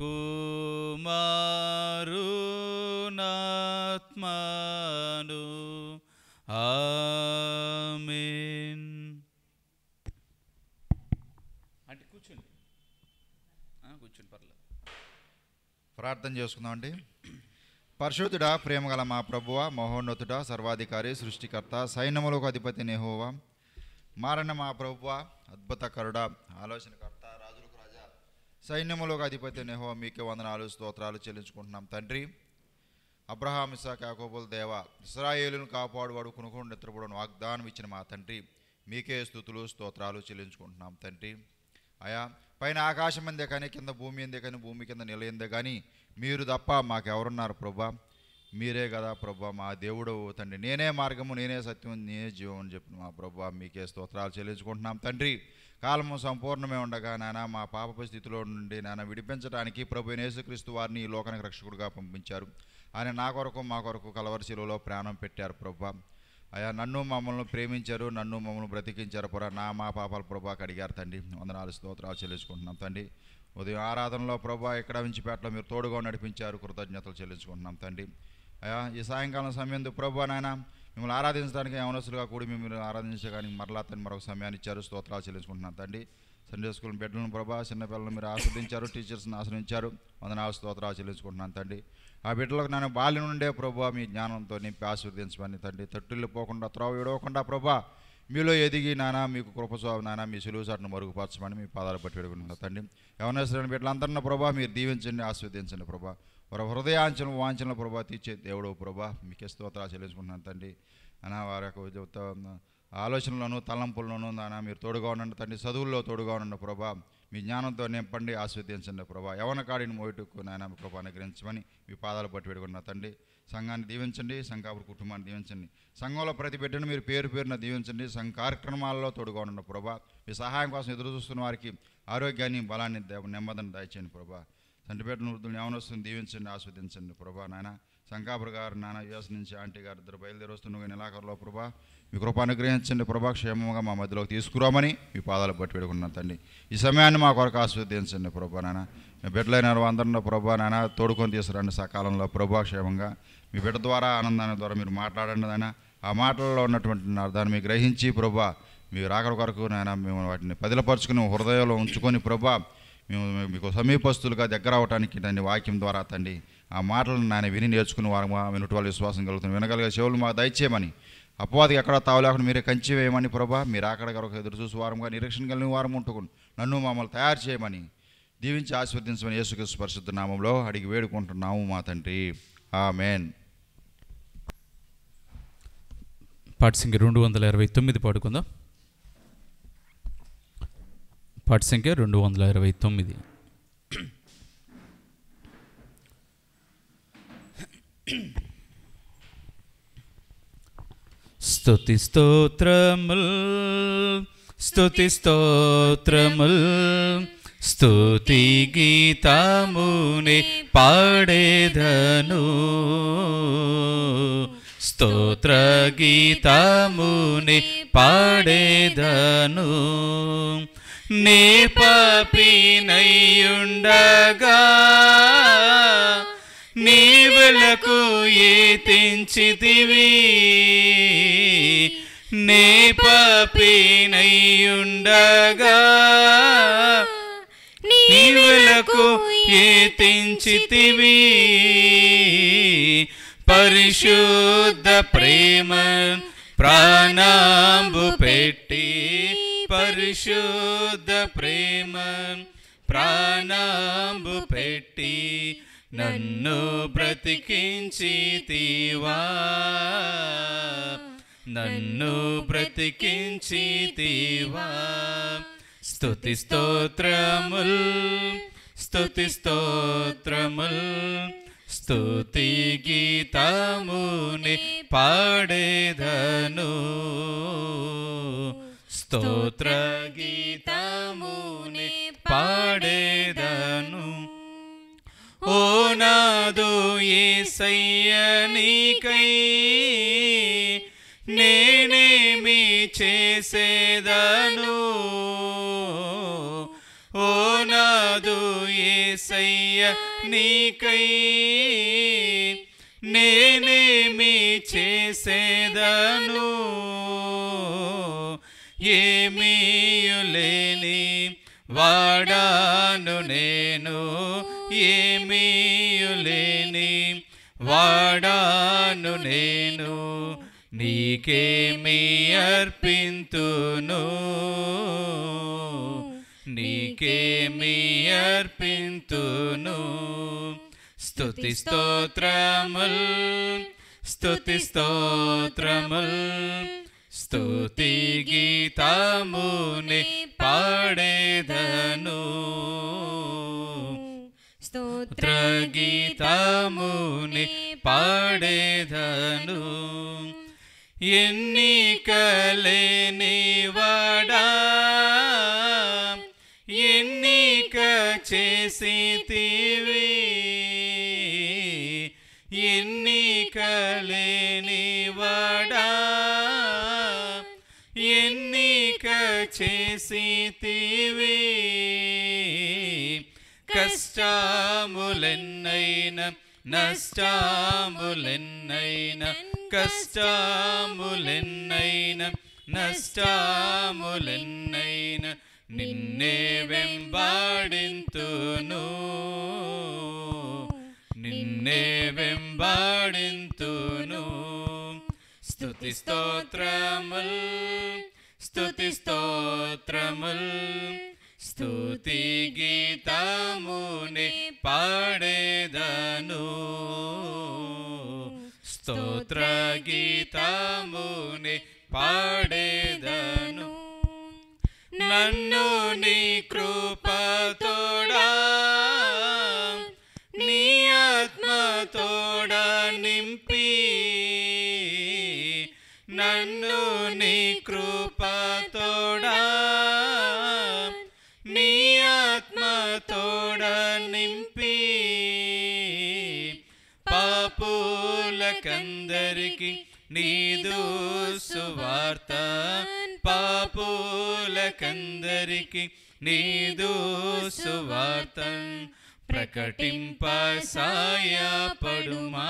కుమారునాత్మను ఆమేన్. అంటే కూర్చోండి పర్లేదు. ప్రార్థన చేసుకుందామండి. పరిశుద్ధుడా, ప్రేమగల మా ప్రభువా, మహోన్నతుడా, సర్వాధికారి, సృష్టికర్త, సైన్యములకు అధిపతి యెహోవా, మారణ మా ప్రభువా, అద్భుతకరుడా, ఆలోచనకర్త, రాజులకు రాజా, సైన్యములకు అధిపతి యెహోవా, మీకే వందనాలు స్తోత్రాలు చెల్లించుకుంటున్నాం తండ్రి. అబ్రహాం, ఇస్సాకు, యాకోబుల దేవ, ఇశ్రాయేలును కాపాడువాడు, కొనుక్కొని నిద్రపోవడం వాగ్దానం ఇచ్చిన మా తండ్రి, మీకే స్తుతులు స్తోత్రాలు చెల్లించుకుంటున్నాం తండ్రి. అయా, పైన ఆకాశం అందే కానీ, కింద భూమి అందే కానీ, భూమి కింద నిలయందే కానీ మీరు తప్ప మాకెవరున్నారు ప్రభా? మీరే కదా ప్రభా మా దేవుడు తండ్రి. నేనే మార్గము, నేనే సత్యం, నేనే జీవం అని చెప్పిన మా ప్రభా, మీకే స్తోత్రాలు చెల్లించుకుంటున్నాం తండ్రి. కాలము సంపూర్ణమే ఉండగా నాన్న మా పాప స్థితిలో నుండి నాన్న విడిపించడానికి ప్రభు యేసుక్రీస్తు వారిని ఈ లోకానికి రక్షకుడిగా పంపించారు. ఆయన నా కొరకు మా కొరకు కలవరి శిలువలో ప్రాణం పెట్టారు ప్రభా. అయా, నన్ను మమ్మల్ని ప్రేమించారు, నన్ను మమ్మల్ని బ్రతికించారు ప్రభా. మా పాపాలు ప్రభా కడిగారు తండ్రి. వందనాలు స్తోత్రాలు చెల్లించుకుంటున్నాం తండ్రి. ఉదయం ఆరాధనలో ప్రభా ఇక్కడ వించిపేటలో మీరు తోడుగా నడిపించారు, కృతజ్ఞతలు చెల్లించుకుంటున్నాం తండ్రి. అయా, ఈ సాయంకాలం సమయం ప్రభా నాయన మిమ్మల్ని ఆరాధించడానికి యవనస్తులుగా కూడి మిమ్మల్ని ఆరాధించడానికి మరలా తండ్రి మరొక సమయాన్ని ఇచ్చారు, స్తోత్రాలు చెల్లించుకుంటున్నాం తండ్రి. సండే స్కూల్ బిడ్డలను ప్రభా, చిన్నపిల్లలను మీరు ఆస్వాదించారు, టీచర్స్ని ఆశ్రయించారు, వందనాలు స్తోత్రాలు చెల్లించుకుంటున్నాను తండ్రి. ఆ బిడ్డలకు నేను బాల్యం నుండే ప్రభా మీ జ్ఞానంతో నింపి ఆశీర్వదించమని తండ్రి. తట్టుళ్ళు పోకుండా, త్రోవ విడవకుండా ప్రభా మీలో ఎదిగి నానా మీకు కృపస్వామి నానా మీ సులువు చాటును మరుగుపరచమని మీ పాదాలు పట్టి పెడుకుంటున్నా తండ్రి. యవనస్తులైన బిడ్డలందరినీ ప్రభా మీరు దీవించండి, ఆస్వాదించండి ప్రభా. వారి హృదయాంచన వాంఛనలు ప్రభా తీర్చే దేవుడు ప్రభా, మీకే స్తోత్రాలు చెల్లించుకుంటున్నాను తండ్రి. అనా వారి యొక్క ఆలోచనలోనూ తలంపుల్లోనూ నానా మీరు తోడుగా ఉండండి తండ్రి. చదువుల్లో తోడుగా ఉండండి ప్రభా. మీ జ్ఞానంతో నింపండి, ఆస్వాదించండి ప్రభా. యవన కాడిని మోయటకు నాయన ప్రభా అనుగ్రహించమని మీ పాదాలు పట్టి పెడుకున్నా తండ్రి. సంఘాన్ని దీవించండి, సంఘాపుర కుటుంబాన్ని దీవించండి. సంఘంలో ప్రతి బిడ్డను మీరు పేరు పేరున దీవించండి. సంఘ కార్యక్రమాల్లో తోడుగా ఉండండి ప్రభా. మీ సహాయం కోసం ఎదురు చూస్తున్న వారికి ఆరోగ్యాన్ని, బలాన్ని, నెమ్మదిని దయచేయండి ప్రభా. తండ్రి బిడ్డను వృద్ధులను యవనస్తులను దీవించండి, ఆస్వాదించండి ప్రభా. నాయన శంకాపుర గారు నాన్న యుఎస్ నుంచి ఆంటీ గారు ఇద్దరు బయలుదేరి వస్తున్న నెలాఖరులో ప్రభా మీ కృప అనుగ్రహించండి ప్రభా. క్షేమంగా మా మధ్యలోకి తీసుకురామని మీ పాదాలు బట్టి పెడుకున్నాను తండ్రి. ఈ సమయాన్ని మా కొరకు ఆస్వాదించండి ప్రభా. నాన్న మీ బిడ్డలైన అందరిలో ప్రభా నాన్న తోడుకొని తీసుకురండి సకాలంలో ప్రభా. క్షేమంగా మీ బిడ్డ ద్వారా ఆనందాన్ని ద్వారా మీరు మాట్లాడండి నాయన. ఆ మాటల్లో ఉన్నటువంటి అర్థాన్ని మీరు గ్రహించి ప్రభా మీ రాకడ కొరకు నాయన మేము వాటిని పదిలపరుచుకుని హృదయంలో ఉంచుకొని ప్రభా మేము మీకు సమీపస్తులుగా దగ్గర అవడానికి దాన్ని వాక్యం ద్వారా తండ్రి ఆ మాటలను నాయన విని నేర్చుకుని వారు వినటి వాళ్ళు విశ్వాసం కలుగుతుంది. వినగలిగే చెవులు మాకు దయచేయమని, అపవాదికి ఎక్కడ తావులేకుండా మీరే కంచి వేయమని ప్రభా. మీరు అక్కడ కొరకు ఎదురు చూసి వారంగా నిరీక్షణ కలిగిన వారం ఉంటుకుని నన్ను మమ్మల్ని తయారు చేయమని దీవించి ఆశీర్వదించమని యేసుక్రీస్తు పరిశుద్ధ నామంలో అడిగి వేడుకుంటున్నాము మా తండ్రి. ఆమేన్. పాట సంఖ్య 229 పాడుకుందాం. పాట సంఖ్య 229. స్తుతి స్తోత్రముల్ స్తుతి స్తోత్రముల్ స్తుతి గీతమునే పాడేదను స్తోత్ర గీతమునే పాడేదను నే పాపినయ్యుండగా నీ వెలకు ఏతించితివి నే పాపినయ్యుండగా నీ వెలకు ఏతించితివి పరిశుద్ధ ప్రేమ ప్రాణంబు పెట్టి పరిశుద్ధ ప్రేమ ప్రాణంబు పెట్టి నన్ను బ్రతికించితివా నన్ను బ్రతికించితివా స్తుతి స్తోత్రముల్ స్తుతి స్తోత్రముల్ స్తుతి గీతముని పాడేదను స్తోత్ర గీతముని పాడేదను ఓ నాదు యేసయ్య నీకై నేనేమి చేసేదను ఓ నా నాదు యేసయ్య నీకై నేనేమి చేసేదను ఏమీయులేని వాడాను నేను ఏమీయులేని వాడాను నేను నీకేమి అర్పింతును నీకేమి అర్పింతును స్తుతి స్తోత్రముల్ స్తుతి స్తోత్రముల్ స్తుతి గీతముని పాడేదను స్తోత్ర గీతముని పాడేదను ఎన్నికలేని వాడా ఎన్నిక చేసితివి ఎన్నికలేని వాడా ఎన్నిక చేసితివి కష్టములెన్నైన నష్టములెన్నైన కష్టములెన్నైన నష్టములెన్నైన నిన్నే వెంబాడింతును నిన్నే వెంబాడింతును స్తుతి స్తోత్రముల్ స్తుతి స్తోత్రముల్ స్తుతి గీతముని పాడేదను స్తోత్ర గీతముని పాడేదను నన్ను నీ కృపతోడా నీ ఆత్మతోడా నింపి నన్ను నీ కృపతోడా నీ ఆత్మతోడా నింపి పాపులకందరికి నీదు సువార్త పాపులకందరికి నీదు సువార్తన్ ప్రకటింప సాయపడుమా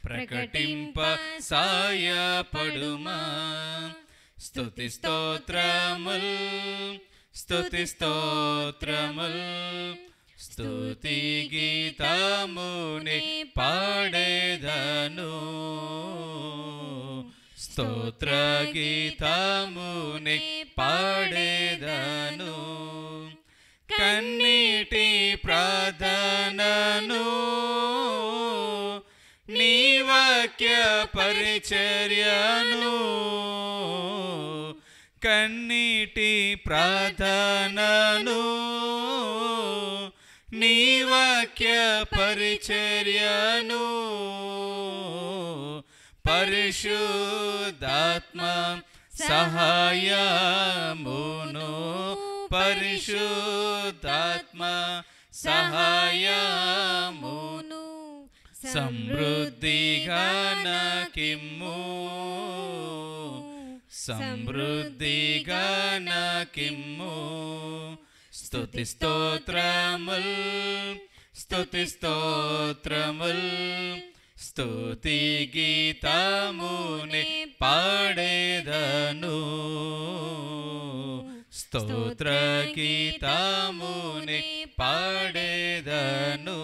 ప్రకటింప సాయపడుమా స్తుతి స్తోత్రముల్ స్తుతి స్తోత్రముల్ స్తుతి గీతముని పాడేదను స్తోత్ర గీతముని పాడేదను కన్నీటి ప్రార్థనను నీ వాక్య పరిచర్యను కన్నీటి ప్రార్థనను నీ వాక్య పరిచర్యను పరిశుద్ధాత్మ సహాయమును పరిశుద్ధాత్మ సహాయమును సమృద్ధిగా నాకిమ్ము సమృద్ధిగా నాకిమ్ము స్తుతి స్తోత్రముల్ స్తుతి స్తోత్రముల్ స్తుతి గీతముని పాడేదను స్తోత్ర గీతముని పాడేదను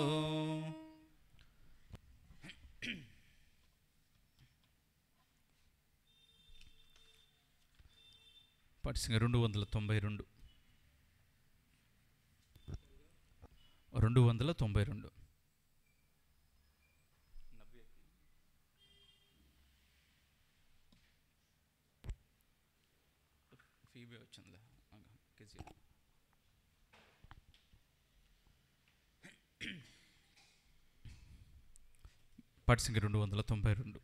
పాటిసింగ 292 292 ఫీబే వచ్చిందిలే పాటిసింగ 292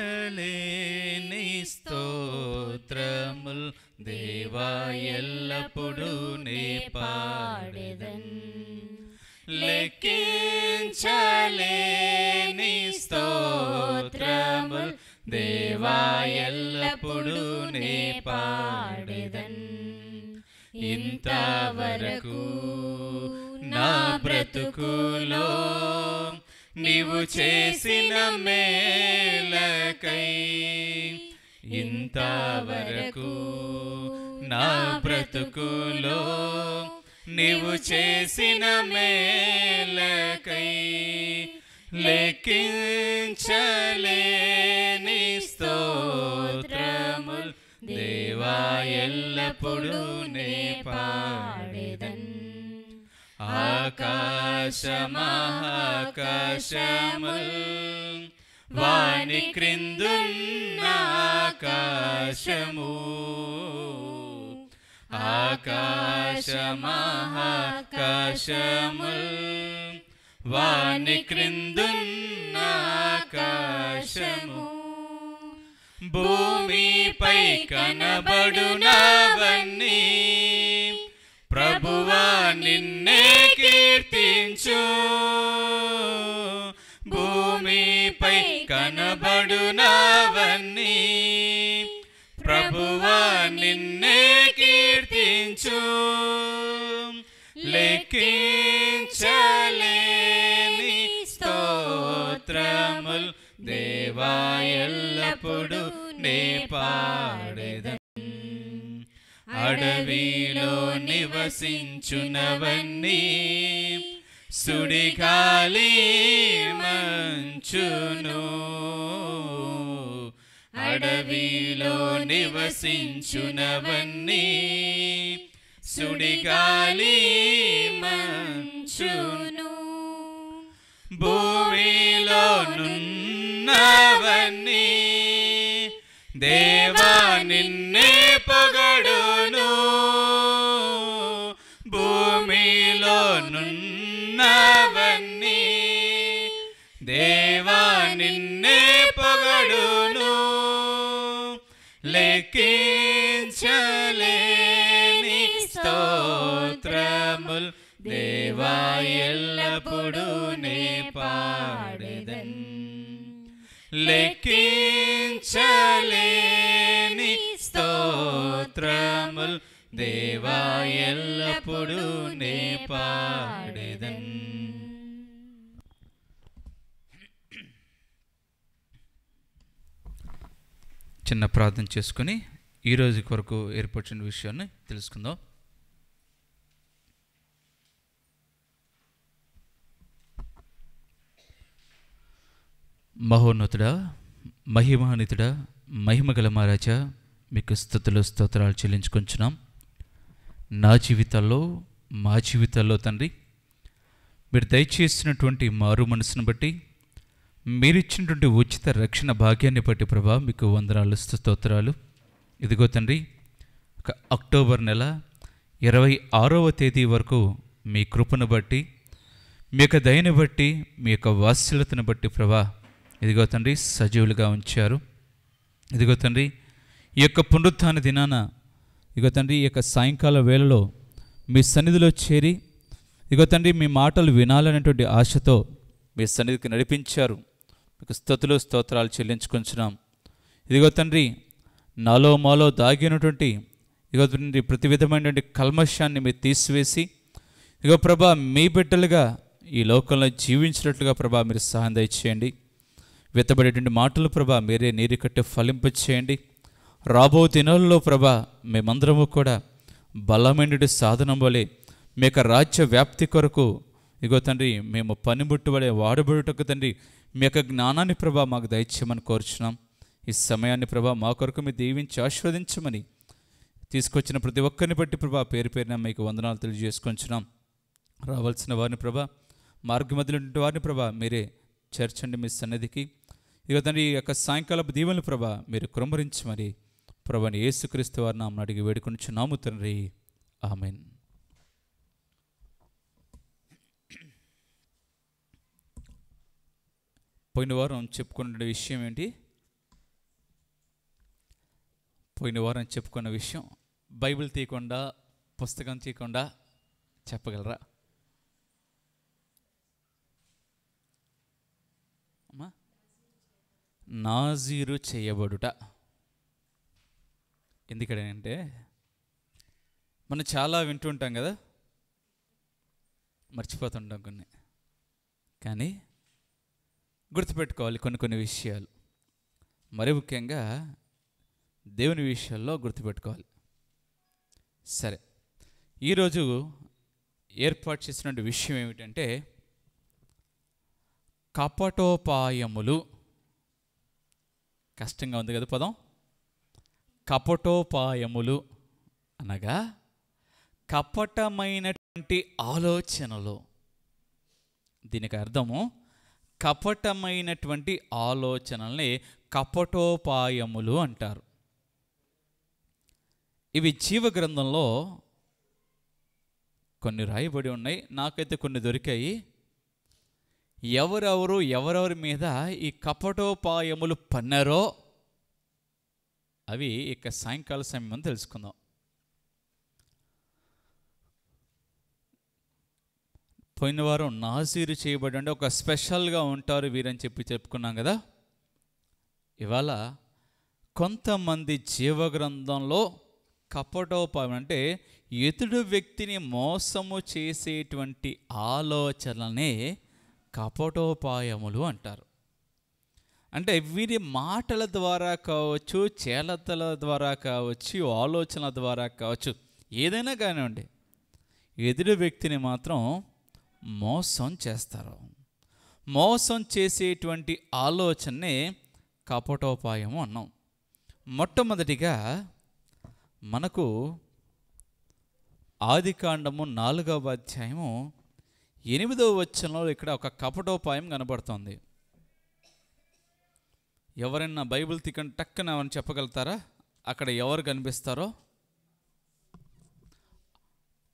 లెక్కించలేని స్తోత్రముల్ దేవా ఎల్లప్పుడూ నే పాడెదన్ లెక్కించలేని స్తోత్రముల్ దేవా ఎల్లప్పుడూ పాడెదన్. ఇంతవరకు నా బ్రతుకులో నీవు చేసిన మేలకై, ఇంతవరకు నా బ్రతుకులో నీవు చేసిన మేలకై లెక్కించలేని స్తోత్రముల్ దేవా ఎల్లప్పుడూ నే పాడెదన్. ఆకాశమహాకాశముల్ వాని క్రిందున్న ఆకాశము, ఆకాశమహాకాశముల్ వాని క్రిందున్న ఆకాశము, భూమిపై కనబడునవన్నీ ప్రభువా నిన్నే కీర్తించు. భూమిపై కనబడునవన్నీ ప్రభువా నిన్నే కీర్తించు. లెక్కించలేని స్తోత్రముల్ దేవా ఎల్లప్పుడూ నే పాడెదన్. అడవిలో నివసించునవన్నీ సుడిగాలి మంచును, అడవిలో నివసించునవన్నీ సుడిగాలి మంచును, భూమిలో నున్నవన్నీ దేవా నిన్నే పొగడును. భూమిలో నున్నవన్నీ దేవా నిన్నే పొగడును. లెక్కించలేని స్తోత్రముల్ దేవా ఎల్లప్పుడూ నే పాడెదన్. లెక్కించలేని స్తోత్రముల్ దేవా ఎల్లప్పుడూ నే పాడెదన్. చిన్న ప్రార్థన చేసుకుని ఈరోజు కొరకు ఏర్పరిచిన విషయాన్ని తెలుసుకుందాం. మహోన్నతుడా, మహిమాన్వితుడా, మహిమగల మహారాజా, మీకు స్తుతులు స్తోత్రాలు చెల్లించుకుంటున్నాం. నా జీవితాల్లో మా జీవితాల్లో తండ్రి మీరు దయచేసినటువంటి మారు మనసును బట్టి, మీరిచ్చినటువంటి ఉచిత రక్షణ భాగ్యాన్ని బట్టి ప్రభా మీకు వందనాలు స్తోత్రాలు. ఇదిగో తండ్రి, అక్టోబర్ నెల 26వ తేదీ వరకు మీ కృపను బట్టి, మీ యొక్క దయని బట్టి, మీ యొక్క వాత్సల్యతను బట్టి ప్రభా ఇదిగో తండ్రి సజీవులుగా ఉంచారు. ఇదిగో తండ్రి, ఈ యొక్క పునరుత్థాన దినాన ఇదిగో తండ్రి ఈ యొక్క సాయంకాల వేళలో మీ సన్నిధిలో చేరి ఇదిగో తండ్రి మీ మాటలు వినాలనేటువంటి ఆశతో మీ సన్నిధికి నడిపించారు. మీకు స్తుతులు స్తోత్రాలు చెల్లించుకుంటున్నాం. ఇదిగో తండ్రి, నాలో మాలో దాగినటువంటి ఇదిగో తండ్రి ప్రతి విధమైనటువంటి కల్మషాన్ని మీరు తీసివేసి ఇదిగో ప్రభా మీ బిడ్డలుగా ఈ లోకంలో జీవించినట్లుగా ప్రభా మీరు సహాయం దయచేయండి. వెతబడేటువంటి మాటలు ప్రభా మీరే నీరు కట్టి ఫలింపచేయండి. రాబో దినాల్లో ప్రభా మేమందరము కూడా బలమైన సాధనం వలె మీ యొక్క రాజ్య వ్యాప్తి కొరకు ఇగో తండ్రి మేము పనిముట్టు వలె వాడబడుటకు తండ్రి మీ యొక్క జ్ఞానాన్ని ప్రభా మాకు దయచేయమని కోరుచున్నాం. ఈ సమయాన్ని ప్రభా మా కొరకు మీరు దీవించి ఆశీర్వదించమని తీసుకొచ్చిన ప్రతి ఒక్కరిని బట్టి ప్రభా పేరు పేరున మీకు వందనాలు తెలియజేసుకొంచున్నాం. రావాల్సిన వారిని ప్రభా మార్గమధ్యలో ఉండే వారిని ప్రభా మీరే చేర్చండి మీ సన్నిధికి. ఇక తండ్రి ఈ యొక్క సాయంకాలపు దీవెనలు ప్రభా మీరు కుమ్మరించమని ప్రభుని యేసుక్రీస్తు వారి నామమున అడిగి వేడుకొనుచున్నాము తండ్రి, ఆమేన్. పోయిన వారం చెప్పుకున్న విషయం ఏంటి? పోయిన వారం చెప్పుకున్న విషయం బైబిల్ తీయకుండా పుస్తకం తీయకుండా చెప్పగలరా? నాజీరు చేయబడుట. ఎందుకంటే మనం చాలా వింటుంటాం కదా, మర్చిపోతుంటాం కొన్ని. కానీ గుర్తుపెట్టుకోవాలి కొన్ని విషయాలు, మరి ముఖ్యంగా దేవుని విషయాల్లో గుర్తుపెట్టుకోవాలి. సరే, ఈరోజు ఏర్పాటు చేసినటువంటి విషయం ఏమిటంటే కపటోపాయములు. కష్టంగా ఉంది కదా పదం. కపటోపాయములు అనగా కపటమైనటువంటి ఆలోచనలు. దీనికి అర్థము కపటమైనటువంటి ఆలోచనల్ని కపటోపాయములు అంటారు. ఇవి జీవగ్రంథంలో కొన్ని రాయబడి ఉన్నాయి, నాకైతే కొన్ని దొరికాయి. ఎవరెవరి మీద ఈ కపటోపాయములు పన్నారో అవి ఇక సాయంకాల సమయం తెలుసుకుందాం. పోయిన వారం నాజీరు చేయబడి అంటే ఒక స్పెషల్గా ఉంటారు వీరని చెప్పుకున్నాం కదా. ఇవాళ కొంతమంది జీవగ్రంథంలో కపటోపాయం అంటే ఎదుటి వ్యక్తిని మోసము చేసేటువంటి ఆలోచనలనే కపటోపాయములు అంటారు. అంటే వీరి మాటల ద్వారా కావచ్చు, చేలతల ద్వారా కావచ్చు, ఆలోచనల ద్వారా కావచ్చు, ఏదైనా కానివ్వండి, ఎదుటి వ్యక్తిని మాత్రం మోసం చేస్తారు. మోసం చేసేటువంటి ఆలోచనే కపటోపాయము అన్నాం. మొట్టమొదటిగా మనకు ఆదికాండము 4వ అధ్యాయము 8వ వచనంలో ఇక్కడ ఒక కపటోపాయం కనబడుతోంది. ఎవరైనా బైబిల్ టక్కన ఏమని చెప్పగలుగుతారా? అక్కడ ఎవరు కనిపిస్తారో?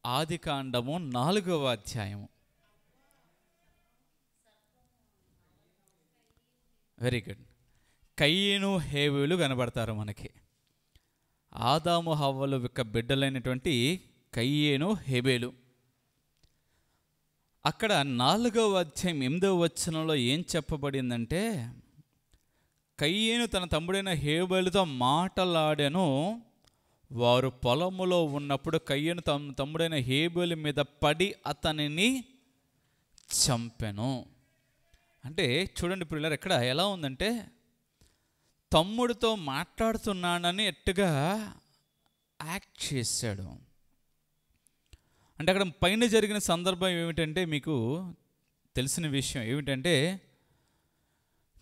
ఆదికాండము 4వ అధ్యాయము. Very good. కయీను హేబేలు కనబడతారు మనకి. ఆదాము హవ్వలు యొక్క బిడ్డలైనటువంటి కయీను హేబేలు. అక్కడ 4వ అధ్యాయం 8వ వచనంలో ఏం చెప్పబడిందంటే, కయీను తన తమ్ముడైన హేబేలుతో మాటలాడాను. వారు పొలములో ఉన్నప్పుడు కయీను తన తమ్ముడైన హేబేలు మీద పడి అతనిని చంపెను. అంటే చూడండి పిల్లలు, ఎక్కడ ఎలా ఉందంటే తమ్ముడితో మాట్లాడుతున్నానని ఎట్టుగా యాక్ట్ చేశాడు. అంటే అక్కడ పైన జరిగిన సందర్భం ఏమిటంటే, మీకు తెలిసిన విషయం ఏమిటంటే,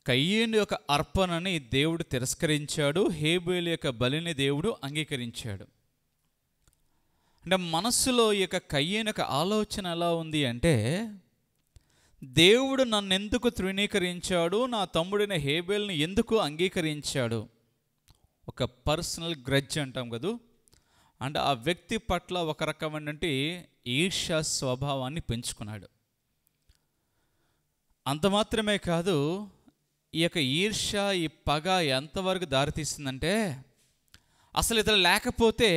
కయీను యొక్క అర్పణని దేవుడు తిరస్కరించాడు, హేబేలు యొక్క బలిని దేవుడు అంగీకరించాడు. అంటే మనస్సులో ఈ యొక్క కయీను యొక్క ఆలోచన ఎలా ఉంది అంటే, దేవుడు నన్ను ఎందుకు తృణీకరించాడు, నా తమ్ముడైన హేబేల్ని ఎందుకు అంగీకరించాడు? ఒక పర్సనల్ గ్రడ్జ్ అంటాం కదా. అంటే ఆ వ్యక్తి పట్ల ఒక రకమైనటువంటి ఈర్ష్య స్వభావాన్ని పెంచుకున్నాడు. అంత మాత్రమే కాదు, ఈ యొక్క ఈర్ష్య, ఈ పగ ఎంతవరకు దారితీస్తుందంటే, అసలు ఇతను లేకపోతే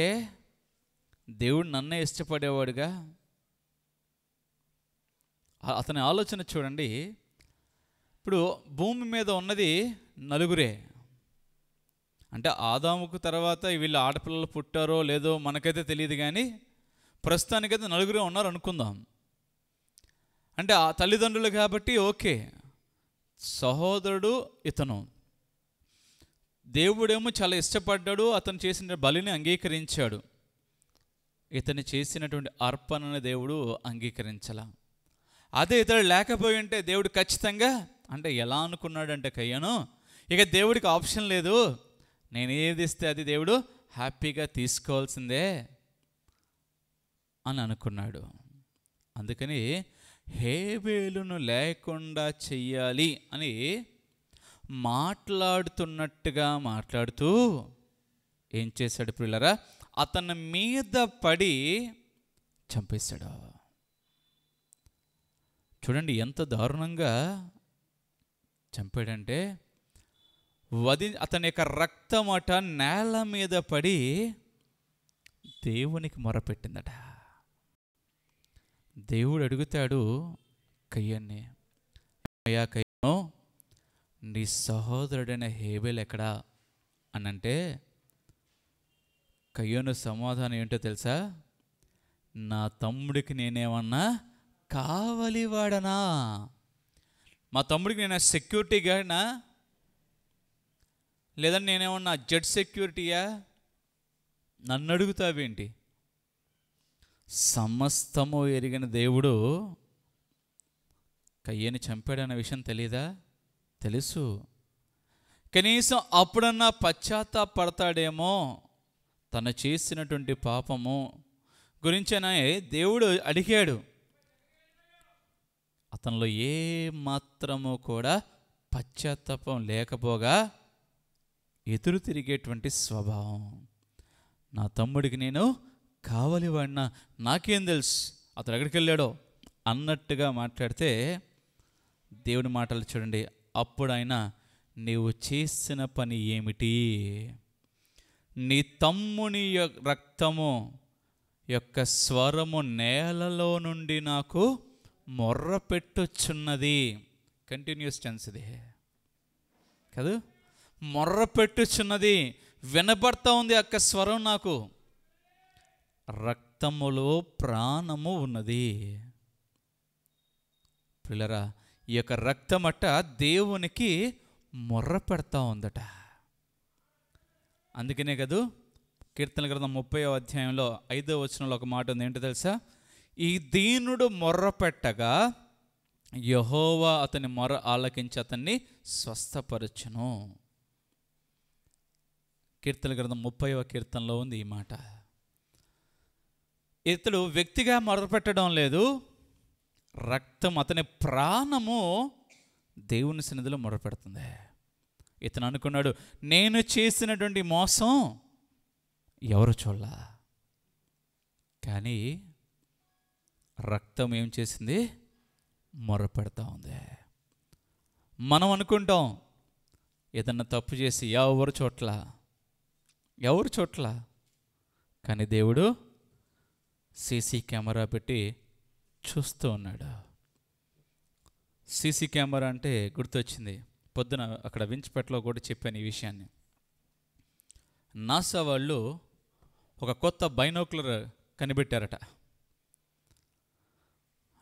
దేవుడు నన్నే ఇష్టపడేవాడుగా. అతని ఆలోచన చూడండి. ఇప్పుడు భూమి మీద ఉన్నది నలుగురే. అంటే ఆదాముకు తర్వాత వీళ్ళు ఆడపిల్లలు పుట్టారో లేదో మనకైతే తెలియదు, కానీ ప్రస్తుతానికైతే నలుగురే ఉన్నారు అనుకుందాం. అంటే ఆ తల్లిదండ్రులు కాబట్టి ఓకే, సహోదరుడు ఇతను. దేవుడేమో చాలా ఇష్టపడ్డాడు, అతను చేసిన బలిని అంగీకరించాడు. ఇతను చేసినటువంటి అర్పణను దేవుడు అంగీకరించాల. అదే ఇతడు లేకపోయి ఉంటే దేవుడు ఖచ్చితంగా, అంటే ఎలా అనుకున్నాడంటే కయ్యను, ఇక దేవుడికి ఆప్షన్ లేదు, నేను ఏది ఇస్తే అది దేవుడు హ్యాపీగా తీసుకోవాల్సిందే అని అనుకున్నాడు. అందుకని హేబేలును లేకుండా చెయ్యాలి అని మాట్లాడుతున్నట్టుగా మాట్లాడుతూ ఏం చేశాడు పిల్లరా? అతని మీద పడి చంపేశాడు. చూడండి ఎంత దారుణంగా చంపాడంటే, అతని యొక్క రక్తమట నేల మీద పడి దేవునికి మొరపెట్టిందట. దేవుడు అడుగుతాడు కయ్యన్ని, అయ్యా కయ్యను, నీ సహోదరుడైన హేబేలు ఎక్కడా అని అంటే, కయ్యోను సమాధానం ఏంటో తెలుసా? నా తమ్ముడికి నేనేమన్నా కావలివాడనా? మా తమ్ముడికి నేను సెక్యూరిటీ గార్డ్నా? లేదంటే నేనేమన్నా జెడ్ సెక్యూరిటీయా? నన్ను అడుగుతావేంటి? సమస్తము ఎరిగిన దేవుడు కయ్యని చంపాడన్న విషయం తెలీదా? తెలుసు. కనీసం అప్పుడన్నా పశ్చాత్తాపడతాడేమో, తను చేసినటువంటి పాపము గురించనే దేవుడు అడిగాడు. అతనిలో ఏ మాత్రము కూడా పశ్చాత్తాపం లేకపోగా ఎదురు తిరిగేటువంటి స్వభావం. నా తమ్ముడికి నేను కావలివాడినా, నాకేం తెలుసు అతను ఎక్కడికి వెళ్ళాడో అన్నట్టుగా మాట్లాడితే దేవుడి మాటలు చూడండి. అప్పుడైనా నీవు చేసిన పని ఏమిటి? నీ తమ్ముని రక్తము యొక్క స్వరము నేలలో నుండి నాకు మొర్ర పెట్టుచున్నది. కంటిన్యూస్ టెన్స్ ఇది కాదు, మొర్ర పెట్టుచున్నది, వినబడతా ఉంది యొక్క స్వరం నాకు. రక్తములో ప్రాణము ఉన్నది. పిల్లరా, ఈ యొక్క రక్తమట దేవునికి మొర్ర పెడతా ఉందట. అందుకనే కదూ కీర్తన గ్రంథం 30వ అధ్యాయంలో 5వ వచనంలో ఒక మాట ఉంది. ఏంటో తెలుసా? ఈ దీనుడు మొర్ర పెట్టగా యెహోవా అతని మొర్ర ఆలకించి అతన్ని స్వస్థపరచును. కీర్తన గ్రంథం 30వ కీర్తనలో ఉంది ఈ మాట. ఇతడు వ్యక్తిగా మొరపెట్టడం లేదు, రక్తం అతని ప్రాణము దేవుని సన్నిధిలో మొరపెడుతుంది. ఇతను అనుకున్నాడు, నేను చేసినటువంటి మోసం ఎవరు చూడలా, కానీ రక్తం ఏం చేసింది? మొరపెడతా ఉంది. మనం అనుకుంటాం ఏదన్నా తప్పు చేసి ఎవరు చోట్ల, కానీ దేవుడు సీసీ కెమెరా పెట్టి చూస్తూ ఉన్నాడు. సీసీ కెమెరా అంటే గుర్తొచ్చింది, పొద్దున అక్కడ వించ్పేటలో కూడా చెప్పాను ఈ విషయాన్ని. నాసా వాళ్ళు ఒక కొత్త బైనోక్యులర్ కనిపెట్టారట.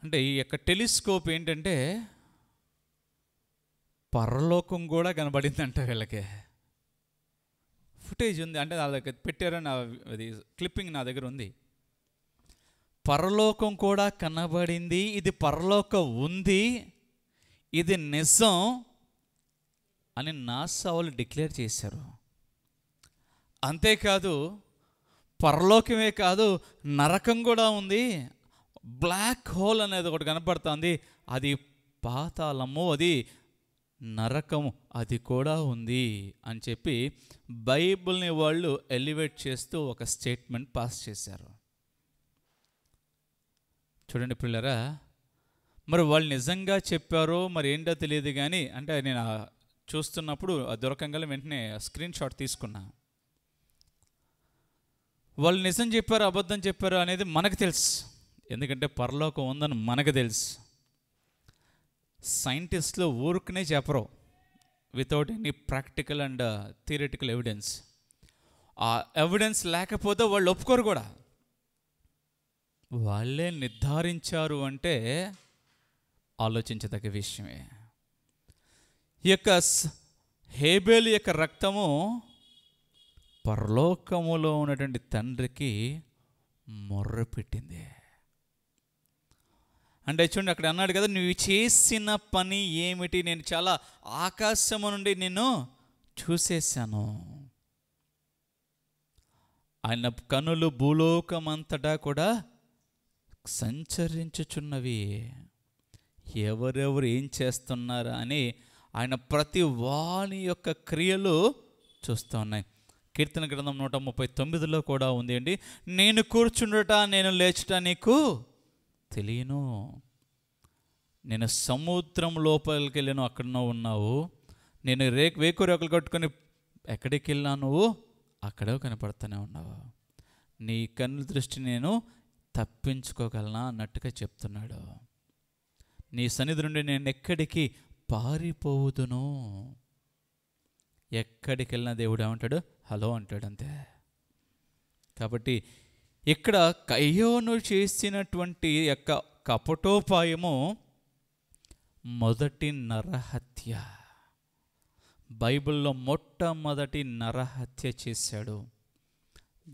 అంటే ఈ యొక్క టెలిస్కోప్ ఏంటంటే పరలోకం కూడా కనబడిందంట వీళ్ళకి. ఫుటేజ్ ఉంది, అంటే నా దగ్గర పెట్టారని అది క్లిప్పింగ్ నా దగ్గర ఉంది. పరలోకం కూడా కనబడింది, ఇది పరలోకం ఉంది, ఇది నిజం అని నాసా వాళ్ళు డిక్లేర్ చేశారు. అంతేకాదు పరలోకమే కాదు, నరకం కూడా ఉంది. బ్లాక్ హోల్ అనేది ఒకటి కనపడుతుంది, అది పాతాళము, అది నరకము, అది కూడా ఉంది అని చెప్పి బైబిల్ని వాళ్ళు ఎలివేట్ చేస్తూ ఒక స్టేట్మెంట్ పాస్ చేశారు. చూడండి పిల్లరా, మరి వాళ్ళు నిజంగా చెప్పారో మరి ఏంటో తెలియదు, కానీ అంటే నేను చూస్తున్నప్పుడు దొరకంగా వెంటనే స్క్రీన్ షాట్ తీసుకున్నా. వాళ్ళు నిజం చెప్పారు అబద్ధం చెప్పారు అనేది మనకు తెలుసు, ఎందుకంటే పరలోకం ఉందని మనకు తెలుసు. సైంటిస్టులు ఊరుకునే చెప్పరు without any practical and theoretical evidence. ఆ ఎవిడెన్స్ లేకపోతే వాళ్ళు ఒప్పుకోరు కూడా. వాళ్ళే నిర్ధారించారు అంటే ఆలోచించదగ్గ విషయమే. ఈ యొక్క హేబేలు యొక్క రక్తము పరలోకములో ఉన్నటువంటి తండ్రికి మొర్ర పెట్టింది. అంటే చూడండి, అక్కడ అన్నాడు కదా, నువ్వు చేసిన పని ఏమిటి? నేను చాలా ఆకాశము నుండి నిన్ను చూసేశాను. ఆయన కనులు భూలోకమంతటా కూడా సంచరించుచున్నవి, ఎవరెవరు ఏం చేస్తున్నారా అని ఆయన ప్రతి వాని యొక్క క్రియలు చూస్తూ ఉన్నాయి. కీర్తన గ్రంథం 139లో కూడా ఉంది అండి, నేను కూర్చుండట నేను లేచుట నీకు తెలియను, నేను సముద్రం లోపలికి వెళ్ళాను అక్కడ ఉన్నావు, నేను వేకురేకులు కట్టుకొని ఎక్కడికి వెళ్ళినా నువ్వు అక్కడే కనపడుతూనే ఉన్నావు, నీ కన్ను దృష్టి నేను తప్పించుకోగలనా అన్నట్టుగా చెప్తున్నాడు. నీ సన్నిధి నుండి నేను ఎక్కడికి పారిపోవుదును. ఎక్కడికి వెళ్ళినా దేవుడు ఏమంటాడు? హలో అంటాడు, అంతే. కాబట్టి ఇక్కడ కయ్యోను చేసినటువంటి యొక్క కపటోపాయము మొదటి నరహత్య. బైబిల్లో మొట్టమొదటి నరహత్య చేశాడు.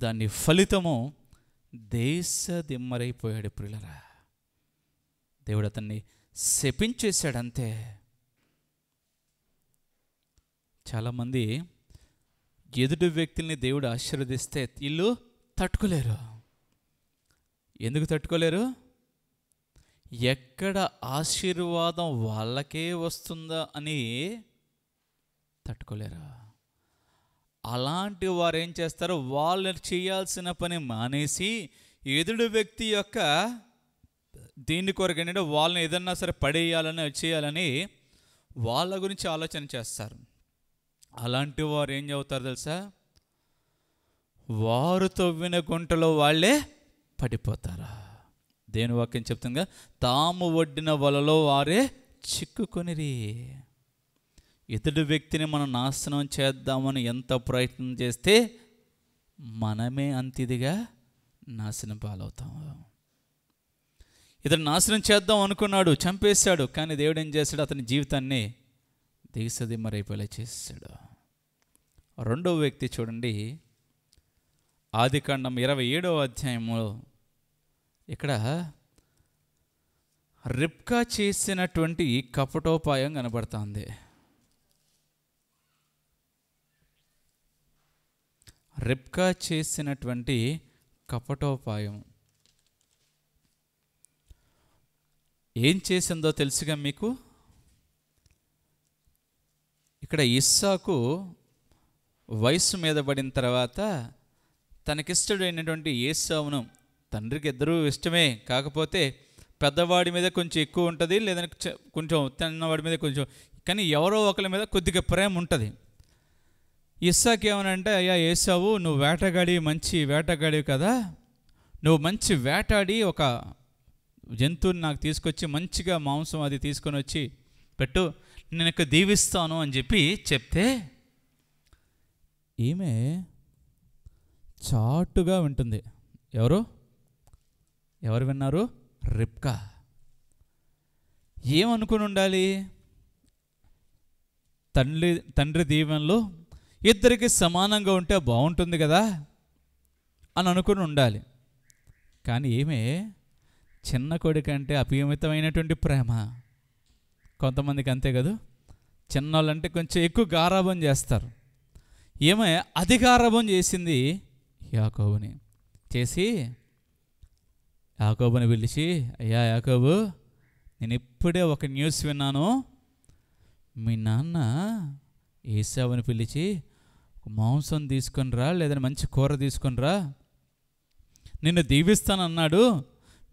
దాని ఫలితము దేశదిమ్మరైపోయాడు. ప్రియులరా, దేవుడు అతన్ని శపించేశాడంతే. చాలామంది ఎదుటి వ్యక్తుల్ని దేవుడు ఆశీర్వదిస్తే వీళ్ళు తట్టుకోలేరు. ఎందుకు తట్టుకోలేరు? ఎక్కడ ఆశీర్వాదం వాళ్ళకే వస్తుందా అని తట్టుకోలేరు. అలాంటి వారు ఏం చేస్తారు? వాళ్ళు చేయాల్సిన పని మానేసి ఎదుటి వ్యక్తి యొక్క దీని కొరకు ఏంటంటే వాళ్ళని ఏదన్నా సరే పడేయాలని చేయాలని వాళ్ళ గురించి ఆలోచన చేస్తారు. అలాంటి వారు ఏం చెబుతారు తెలుసా? వారు తవ్విన గుంటలో వాళ్ళే పడిపోతారా. దేని వాక్యం చెప్తుందిగా, తాము ఒడ్డిన వలలో వారే చిక్కుకొనిరి. ఎదుటి వ్యక్తిని మనం నాశనం చేద్దామని ఎంత ప్రయత్నం చేస్తే మనమే అంతిదిగా నాశనం పాలవుతాము. ఇతను నాశనం చేద్దాం అనుకున్నాడు, చంపేశాడు. కానీ దేవుడు ఏం చేశాడు? అతని జీవితాన్ని దేశదిమ్మరైపోయేలా చేశాడు. రెండవ వ్యక్తి చూడండి, ఆదికాండం 27వ అధ్యాయంలో ఇక్కడ రిబ్కా చేసినటువంటి కపటోపాయం కనబడుతుంది. రిబ్కా చేసినటువంటి కపటోపాయం ఏం చేసిందో తెలుసుగా మీకు. ఇక్కడ ఇస్సాకు వయస్సు మీద పడిన తర్వాత తనకిష్టడైనటువంటి ఏసావును, తండ్రికి ఇద్దరూ ఇష్టమే, కాకపోతే పెద్దవాడి మీద కొంచెం ఎక్కువ ఉంటుంది, లేదంటే కొంచెం చిన్నవాడి మీద కొంచెం, కానీ ఎవరో ఒకరి మీద కొద్దిగా ప్రేమ ఉంటుంది. ఇస్సాకు ఏమనంటే, అయ్యా ఏసావు, నువ్వు వేటగాడి, మంచి వేటగాడివి కదా, నువ్వు మంచి వేటాడి ఒక జంతువుని నాకు తీసుకొచ్చి మంచిగా మాంసం అది తీసుకొని వచ్చి పెట్టు, నేను దీవిస్తాను అని చెప్పి చెప్తే ఈమె చాటుగా వింటుంది. ఎవరు విన్నారు? రిబ్కా. ఏమనుకుని ఉండాలి? తండ్రి దీవెనలో ఇద్దరికి సమానంగా ఉంటే బాగుంటుంది కదా అని అనుకుని ఉండాలి. కానీ ఏమే చిన్న కొడుకు అంటే అపరిమితమైనటువంటి ప్రేమ. కొంతమందికి అంతే కదా, చిన్నోళ్ళంటే కొంచెం ఎక్కువ గారాబం చేస్తారు. ఏమే అతి గారాబం చేసింది యాకోబుని. చేసి యాకోబుని పిలిచి, అయ్యా యాకోబు, నేను ఇప్పుడే ఒక న్యూస్ విన్నాను, మీ నాన్న ఏసావుని పిలిచి మాంసం తీసుకొని రా, లేదంటే మంచి కూర తీసుకొని రా, నిన్ను దీవిస్తానన్నాడు.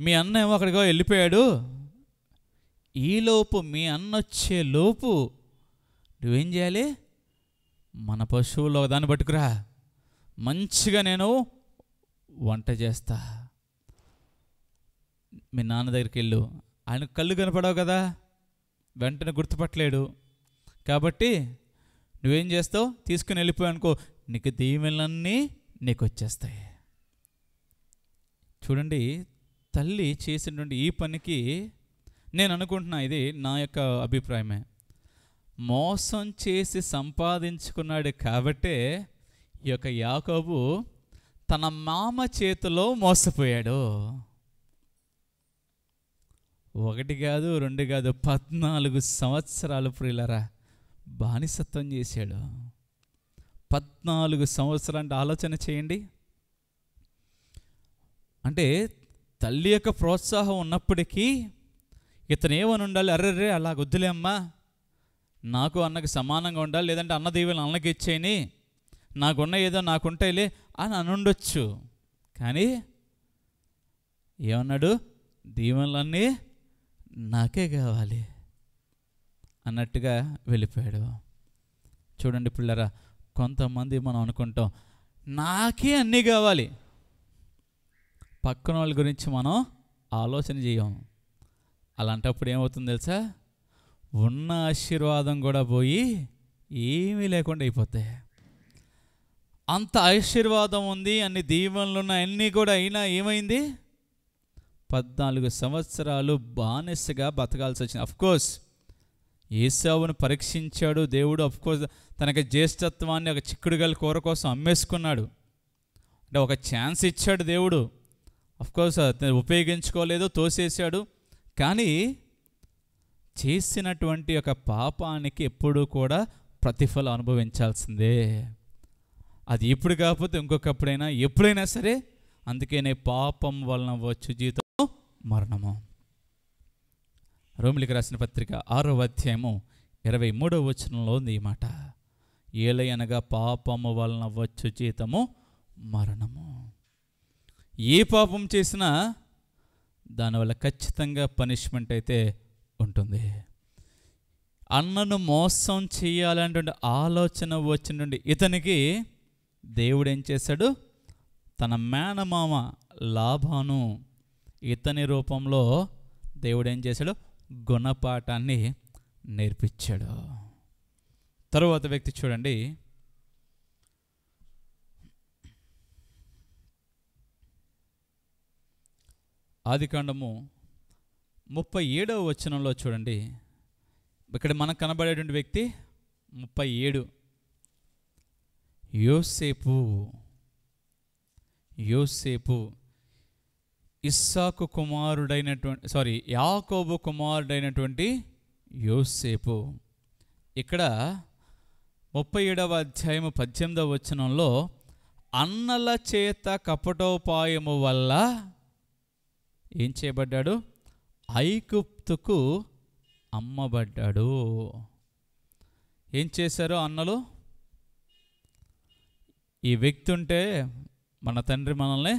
మీ అన్న ఏమో అక్కడికో వెళ్ళిపోయాడు. ఈలోపు మీ అన్న వచ్చే లోపు నువ్వేం చేయాలి? మన పశువులో దాన్ని పట్టుకురా, మంచిగా నేను వంట చేస్తా, మీ నాన్న దగ్గరికి వెళ్ళు. ఆయన కళ్ళు కనపడవు కదా, వెంటనే గుర్తుపట్టలేడు. కాబట్టి నువ్వేం చేస్తావు? తీసుకుని వెళ్ళిపోయావు అనుకో, నీకు దీవెనలన్నీ నీకు వచ్చేస్తాయి. చూడండి, తల్లి చేసినటువంటి ఈ పనికి నేను అనుకుంటున్నా, ఇది నా యొక్క అభిప్రాయమే, మోసం చేసి సంపాదించుకున్నాడు కాబట్టే ఈ యొక్క యాకోబు తన మామ చేతిలో మోసపోయాడు. 1 కాదు 2 కాదు 14 సంవత్సరాలు ప్రియులరా బానిసత్వం చేశాడు. 14 సంవత్సరాలు అంటే ఆలోచన చేయండి. అంటే తల్లి యొక్క ప్రోత్సాహం ఉన్నప్పటికీ ఇతను ఏమని ఉండాలి? అర్రర్రే అలా వద్దులే అమ్మా, నాకు అన్నకి సమానంగా ఉండాలి, లేదంటే అన్న దీవెనలు అన్నకి ఇచ్చేయని, నాకున్న ఏదో నాకుంటాయిలే అని అనుండొచ్చు. కానీ ఏమన్నాడు? దీవెనలన్నీ నాకే కావాలి అన్నట్టుగా వెళ్ళిపోయాడు. చూడండి పిల్లరా, కొంతమంది మనం అనుకుంటాం నాకే అన్నీ కావాలి, పక్కన వాళ్ళ గురించి మనం ఆలోచన చేయం. అలాంటప్పుడు ఏమవుతుంది తెలుసా? ఉన్న ఆశీర్వాదం కూడా పోయి ఏమీ లేకుండా అయిపోతాయి. అంత ఆశీర్వాదం ఉంది, అన్ని దీవెనలు ఉన్నాయి, అన్నీ కూడా అయినా ఏమైంది? 14 సంవత్సరాలు బానిసగా బతకాల్సి వచ్చింది. అఫ్కోర్స్ ఏశావును పరీక్షించాడు దేవుడు. అఫ్కోర్స్ తనకి జ్యేష్ఠత్వాన్ని ఒక చిక్కుడుగల కూర కోసం అమ్మేసుకున్నాడు. అంటే ఒక ఛాన్స్ ఇచ్చాడు దేవుడు. అఫ్కోర్స్ ఉపయోగించుకోలేదు, తోసేశాడు. కానీ చేసినటువంటి ఒక పాపానికి ఎప్పుడూ కూడా ప్రతిఫలం అనుభవించాల్సిందే. అది ఇప్పుడు కాకపోతే ఇంకొకప్పుడైనా, ఎప్పుడైనా సరే. అందుకనే పాపం వలన వచ్చు జీతం మరణము. రోమిలికి రాసిన పత్రిక 6వ అధ్యాయము 23వ వచనంలో ఉంది ఈ మాట. ఏలయనగా పాపము వలన వచ్చు జీతము మరణము. ఏ పాపం చేసినా దానివల్ల ఖచ్చితంగా పనిష్మెంట్ అయితే ఉంటుంది. అన్నను మోసం చేయాలనేటువంటి ఆలోచన వచ్చినటువంటి ఇతనికి దేవుడు ఏం చేశాడు? తన మేనమామ లాభాను ఇతని రూపంలో దేవుడు ఏం చేశాడు? గుణపాఠాన్ని నేర్పించాడు. తరువాత వ్యక్తి చూడండి, ఆదికాండము 37వ వచనంలో చూడండి. ఇక్కడ మనకు కనబడేటువంటి వ్యక్తి 37 యోసేపు ఇస్సాకు కుమారుడైనటువంటి యాకోబు కుమారుడైనటువంటి యోసేపు. ఇక్కడ 37వ అధ్యాయము 18వ వచనంలో అన్నల చేత కపటోపాయము వల్ల ఏం చేయబడ్డాడు? ఐగుప్తుకు అమ్మబడ్డాడు. ఏం చేశారు అన్నలు? ఈ వ్యక్తి ఉంటే మన తండ్రి మనల్ని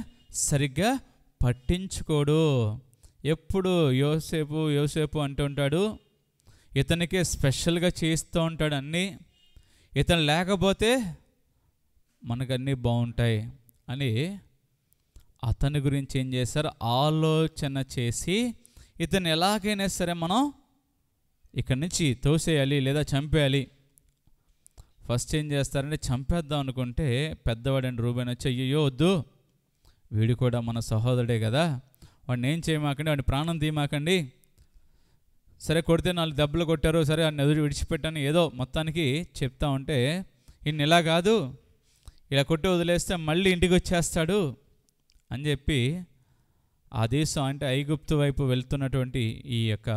సరిగ్గా పట్టించుకోడు, ఎప్పుడు యోసేపు అంటూ ఉంటాడు, ఇతనికే స్పెషల్గా చేస్తూ ఉంటాడు అన్నీ, ఇతను లేకపోతే మనకన్నీ బాగుంటాయి అని అతని గురించి ఏం చేశారు? ఆలోచన చేసి ఇతను ఎలాగైనా సరే మనం ఇక్కడి నుంచి తోసేయాలి లేదా చంపేయాలి. ఫస్ట్ ఏం చేస్తారంటే చంపేద్దాం అనుకుంటే పెద్దవాడని రూబేన్ వచ్చి, అయ్యో వద్దు, వీడు కూడా మన సహోదరుడే కదా, వాడిని ఏం చేయమాకండి, వాడిని ప్రాణం తీయమాకండి, సరే కొడితే 4 దెబ్బలు కొట్టారు, సరే వాడిని ఎదురు విడిచిపెట్టాను, ఏదో మొత్తానికి చెప్తా ఉంటే ఇన్ని ఇలా కాదు, ఇలా కొట్టి వదిలేస్తే మళ్ళీ ఇంటికి వచ్చేస్తాడు అని చెప్పి ఆ దేశం అంటే ఐగుప్తు వైపు వెళ్తున్నటువంటి ఈ యొక్క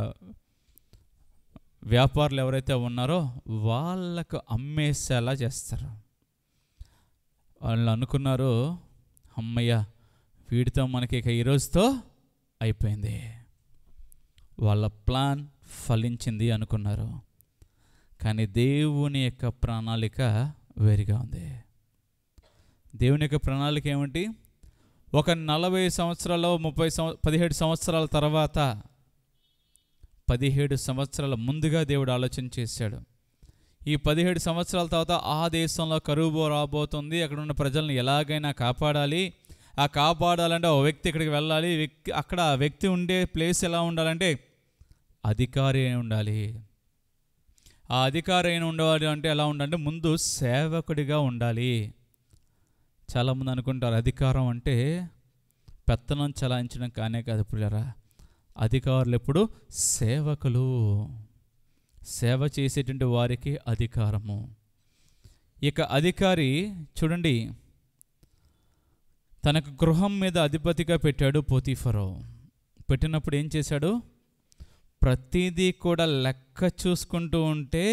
వ్యాపారులు ఎవరైతే ఉన్నారో వాళ్ళకు అమ్మేసేలా చేస్తారు. వాళ్ళు అనుకున్నారు, అమ్మయ్య వీడితో మనకి ఇక ఈరోజుతో అయిపోయింది, వాళ్ళ ప్లాన్ ఫలించింది అనుకున్నారు. కానీ దేవుని యొక్క ప్రణాళిక వేరుగా ఉంది. దేవుని యొక్క ప్రణాళిక ఏమిటి? ఒక 40 సంవత్సరాలు 17 సంవత్సరాల తర్వాత 17 సంవత్సరాల ముందుగా దేవుడు ఆలోచన చేశాడు. ఈ 17 సంవత్సరాల తర్వాత ఆ దేశంలో కరువు రాబోతుంది, అక్కడ ఉన్న ప్రజలను ఎలాగైనా కాపాడాలి. ఆ కాపాడాలంటే ఓ వ్యక్తి ఇక్కడికి వెళ్ళాలి, అక్కడ ఆ వ్యక్తి ఉండే ప్లేస్ ఎలా ఉండాలంటే అధికారి అయి ఉండాలి. ఆ అధికారి అయిన ఉండాలి అంటే ఎలా ఉండాలంటే ముందు సేవకుడిగా ఉండాలి. చాలామంది అనుకుంటారు అధికారం అంటే పెత్తనం చలాయించడం కానే కాదు. పిల్లరా, అధికారులు ఎప్పుడు సేవకులు, సేవ చేసేటువంటి వారికి అధికారము. ఇక అధికారి చూడండి, తనకు గృహం మీద అధిపతిగా పెట్టాడు పోతీఫరు. పెట్టినప్పుడు ఏం చేశాడు? ప్రతిదీ కూడా లెక్క చూసుకుంటూ ఉంటే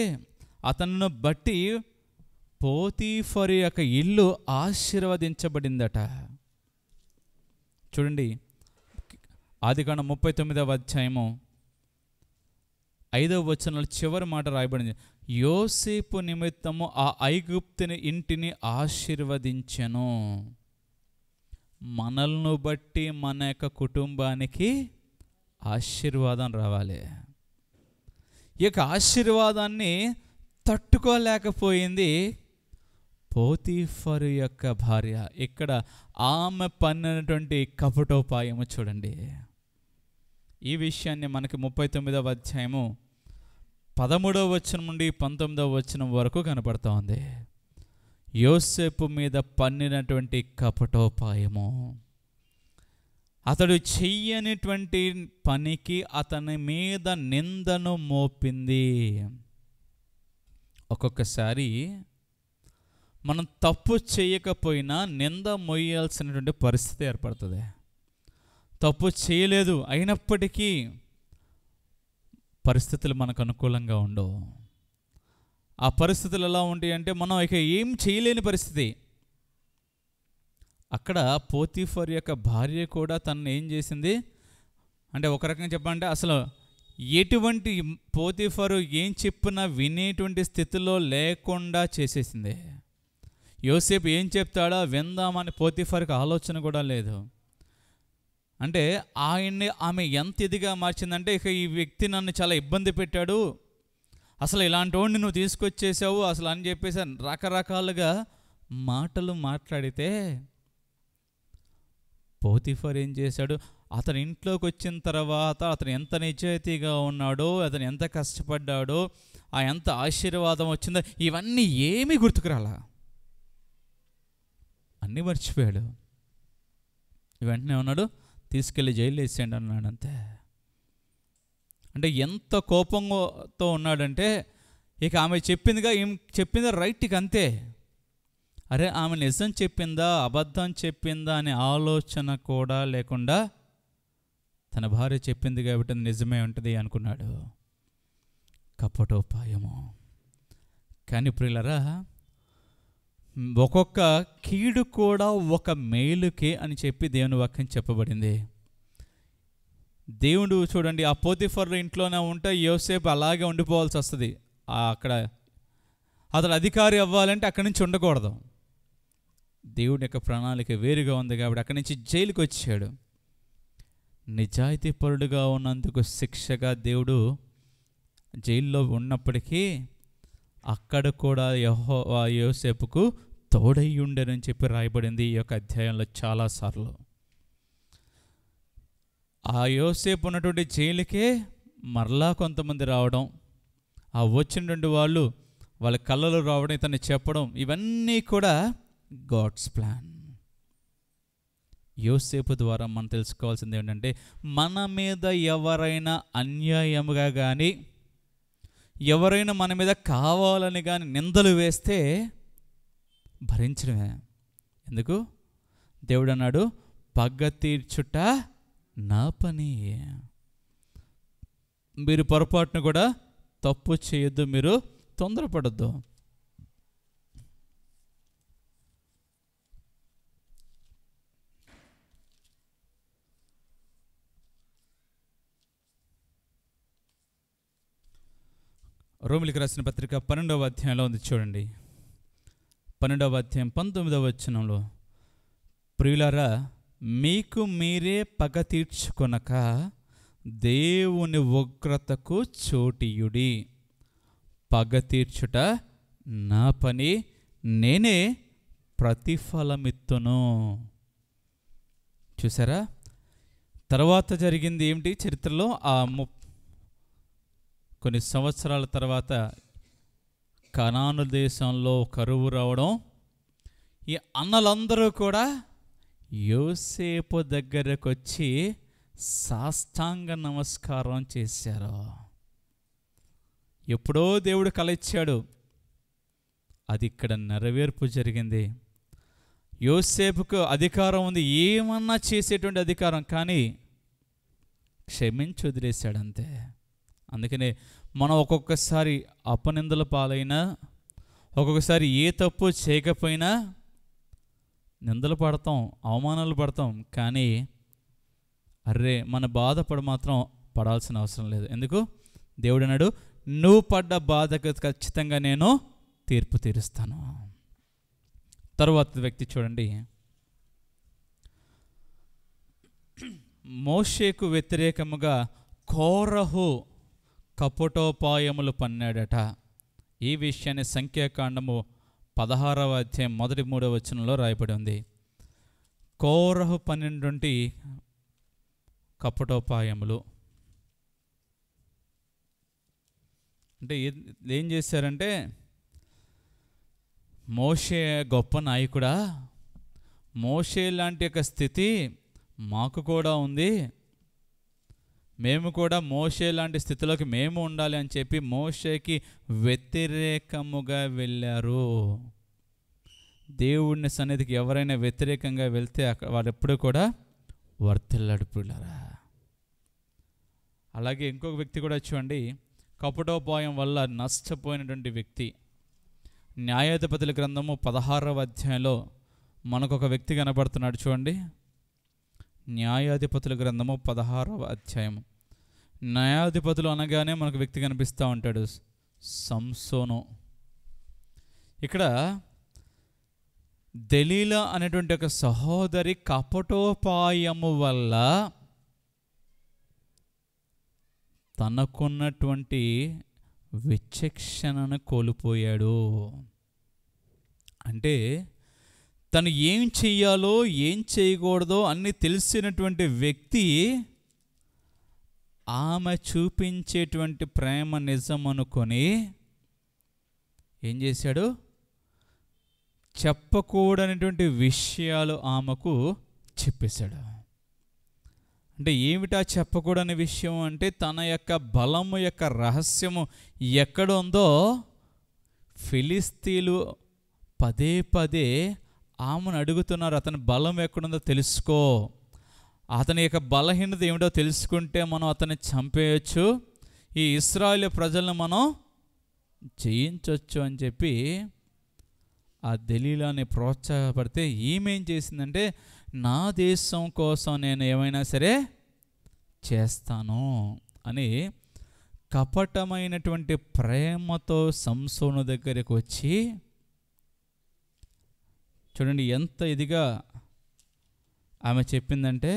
అతను బట్టి పోతీఫరు యొక్క ఇల్లు ఆశీర్వదించబడిందట. చూడండి, ఆదికాండం 39వ అధ్యాయము 5వ వచనంలో చివరి మాట రాయబడింది, యోసేపు నిమిత్తము ఆ ఐగుప్తుని ఇంటిని ఆశీర్వదించెను. మనల్ని బట్టి మన యొక్క కుటుంబానికి ఆశీర్వాదం రావాలి. ఈ యొక్క ఆశీర్వాదాన్ని తట్టుకోలేకపోయింది పోతీఫరు యొక్క భార్య. ఇక్కడ ఆమె పన్నినటువంటి కపటోపాయము చూడండి. ఈ విషయాన్ని మనకి 39వ అధ్యాయము 13వ వచనం నుండి 19వ వచనం వరకు కనపడుతూ ఉంది. యోసేపు మీద పన్నినటువంటి కపటోపాయము, అతడు చెయ్యనిటువంటి పనికి అతని మీద నిందను మోపింది. ఒక్కొక్కసారి మనం తప్పు చేయకపోయినా నింద మోయాల్సినటువంటి పరిస్థితి ఏర్పడుతుంది. తప్పు చేయలేదు అయినప్పటికీ పరిస్థితులు మనకు అనుకూలంగా ఉండవు. ఆ పరిస్థితులు ఎలా ఉంటాయి అంటే మనం ఇక ఏం చేయలేని పరిస్థితి. అక్కడ పోతీఫర్ యొక్క భార్య కూడా తనను ఏం చేసింది అంటే, ఒక రకంగా చెప్పాలంటే అసలు ఎటువంటి పోతీఫరు ఏం చెప్పినా వినేటువంటి స్థితిలో లేకుండా చేసేసింది. యోసేపు ఏం చెప్తాడో విందామని పోతీఫర్కి ఆలోచన కూడా లేదు. అంటే ఆమె ఎంత ఇదిగా మార్చిందంటే, ఇక ఈ వ్యక్తి నన్ను చాలా ఇబ్బంది పెట్టాడు, అసలు ఇలాంటి వాడిని నువ్వు తీసుకొచ్చేసావు అసలు అని చెప్పేసి రకరకాలుగా మాటలు మాట్లాడితే పోతీఫర్ ఏం చేశాడు, అతని ఇంట్లోకి వచ్చిన తర్వాత అతను ఎంత నిజాయితీగా ఉన్నాడో, అతను ఎంత కష్టపడ్డాడో, ఆ ఎంత ఆశీర్వాదం వచ్చిందో ఇవన్నీ ఏమీ గుర్తుకురాలా, అన్నీ మర్చిపోయాడు. వెంటనే ఉన్నాడు, తీసుకెళ్ళి జైలు వేసేయండి అన్నాడు. అంతే. అంటే ఎంత కోపంతో ఉన్నాడంటే, ఇక ఆమె చెప్పిందిగా ఏం చెప్పిందో రైట్కి అంతే. అరే ఆమె నిజం చెప్పిందా అబద్ధం చెప్పిందా అనే ఆలోచన కూడా లేకుండా తన భార్య చెప్పింది కాబట్టి నిజమే ఉంటుంది అనుకున్నాడు. కపటోపాయము. కానీ ప్రియులరా, ఒక్కొక్క కీడు కూడా ఒక మేలుకే అని చెప్పి దేవుని వాక్యం చెప్పబడింది. దేవుడు చూడండి, ఆ పోతీఫర్ ఇంట్లోనే ఉంటే యోసేపు అలాగే ఉండిపోవాల్సి వస్తుంది. అక్కడ అతడు అధికారి అవ్వాలంటే అక్కడి నుంచి ఉండకూడదు. దేవుడి యొక్క ప్రణాళిక వేరుగా ఉంది కాబట్టి అక్కడి నుంచి జైలుకి వచ్చాడు. నిజాయితీపరుడుగా ఉన్నందుకు శిక్షగా దేవుడు జైల్లో ఉన్నప్పటికీ అక్కడ కూడా యెహోవా యోసేపుకు తోడై ఉండేనని చెప్పి రాయబడింది ఈ యొక్క అధ్యాయంలో చాలాసార్లు. ఆ యోసేపు ఉన్నటువంటి జైలుకే మరలా కొంతమంది రావడం, ఆ వచ్చినటువంటి వాళ్ళు వాళ్ళ కళ్ళలో రావడం, ఇతన్ని చెప్పడం, ఇవన్నీ కూడా గాడ్స్ ప్లాన్. యోసేపు ద్వారా మనం తెలుసుకోవాల్సింది ఏంటంటే, మన మీద ఎవరైనా అన్యాయముగా కానీ ఎవరైనా మన మీద కావాలని కానీ నిందలు వేస్తే భరించడమే. ఎందుకు? దేవుడు అన్నాడు, పగ తీర్చుట నా పని. మీరు పొరపాటును కూడా తప్పు చేయొద్దు, మీరు తొందరపడద్దు. రోమిలికి రాసిన పత్రిక 12వ అధ్యాయంలో ఉంది చూడండి. 12వ అధ్యాయం 19వ వచనంలో, ప్రియులారా మీకు మీరే పగ తీర్చుకొనక దేవుని ఉగ్రతకు చోటియుడి. పగ తీర్చుట నా పని, నేనే ప్రతిఫలమిత్తును. చూసారా? తర్వాత జరిగింది ఏమిటి చరిత్రలో? కొన్ని సంవత్సరాల తర్వాత కనాను దేశంలో కరువు రావడం, ఈ అన్నలందరూ కూడా యోసేపు దగ్గరకు వచ్చి సాష్టాంగ నమస్కారం చేశారు. ఎప్పుడో దేవుడు కల ఇచ్చాడు, అది ఇక్కడ నెరవేర్పు జరిగింది. యోసేపుకు అధికారం ఉంది, ఏమన్నా చేసేటువంటి అధికారం, కానీ క్షమించి వదిలేశాడు అంతే. అందుకనే మనం ఒక్కొక్కసారి అపనిందల పాలైనా, ఒక్కొక్కసారి ఏ తప్పు చేయకపోయినా నిందలు పడతాం, అవమానాలు పడతాం, కానీ అర్రే మన బాధపడి మాత్రం పడాల్సిన అవసరం లేదు. ఎందుకు? దేవుడు అన్నాడు, నువ్వు పడ్డ బాధకు ఖచ్చితంగా నేను తీర్పు తీరుస్తాను. తరువాత వ్యక్తి చూడండి, మోషేకు వ్యతిరేకముగా కోరహు కపటోపాయములు పన్నాడట. ఈ విషయాన్ని సంఖ్యాకాండము 16వ అధ్యాయం 1-3 వచనంలో రాయబడి ఉంది. కోరహు 12 కపటోపాయములు అంటే ఏం చేశారంటే, మోషే గొప్ప నాయకుడా, మోషే లాంటి ఒక స్థితి మాకు కూడా ఉంది, మేము కూడా మోషే లాంటి స్థితిలోకి మేము ఉండాలి అని చెప్పి మోషేకి వ్యతిరేకముగా వెళ్ళారు. దేవుడిని సన్నిధికి ఎవరైనా వ్యతిరేకంగా వెళ్తే వాడు ఎప్పుడు కూడా వర్తిల్లాడు పిల్లరా. అలాగే ఇంకొక వ్యక్తి కూడా చూడండి, కపటోపాయం వల్ల నష్టపోయినటువంటి వ్యక్తి. న్యాయాధిపతుల గ్రంథము 16వ అధ్యాయంలో మనకొక వ్యక్తి కనబడుతున్నాడు చూడండి. న్యాయాధిపతుల గ్రంథము 16వ అధ్యాయం. న్యాయాధిపతులు అనగానే మనకు వ్యక్తి కనిపిస్తూ ఉంటాడు, సంసోను. ఇక్కడ దెలీలా అనేటువంటి ఒక సహోదరి కపటోపాయము వల్ల తనకున్నటువంటి విచక్షణను కోల్పోయాడు. అంటే తను ఏం చెయ్యాలో ఏం చేయకూడదో అన్నీ తెలిసినటువంటి వ్యక్తి ఆమె చూపించేటువంటి ప్రేమ నిజం అనుకొని ఏం చేశాడు, చెప్పకూడనటువంటి విషయాలు ఆమెకు చెప్పేశాడు. అంటే ఏమిటా చెప్పకూడని విషయం అంటే, తన యొక్క బలము యొక్క రహస్యము ఎక్కడ ఉందో ఫిలిస్తీన్లు పదే పదే ఆమెను అడుగుతున్నారు. అతని బలం ఎక్కడుందో తెలుసుకో, అతని యొక్క బలహీనత ఏమిటో తెలుసుకుంటే మనం అతన్ని చంపేయచ్చు, ఈ ఇశ్రాయేలు ప్రజలను మనం జయించవచ్చు అని చెప్పి ఆ దెలీలాని ప్రోత్సాహపడితే ఈమెం చేసిందంటే, నా దేశం కోసం నేను ఏమైనా సరే చేస్తాను అని కపటమైనటువంటి ప్రేమతో సంసోను దగ్గరికి వచ్చి, చూడండి ఎంత ఇదిగా ఆమె చెప్పిందంటే,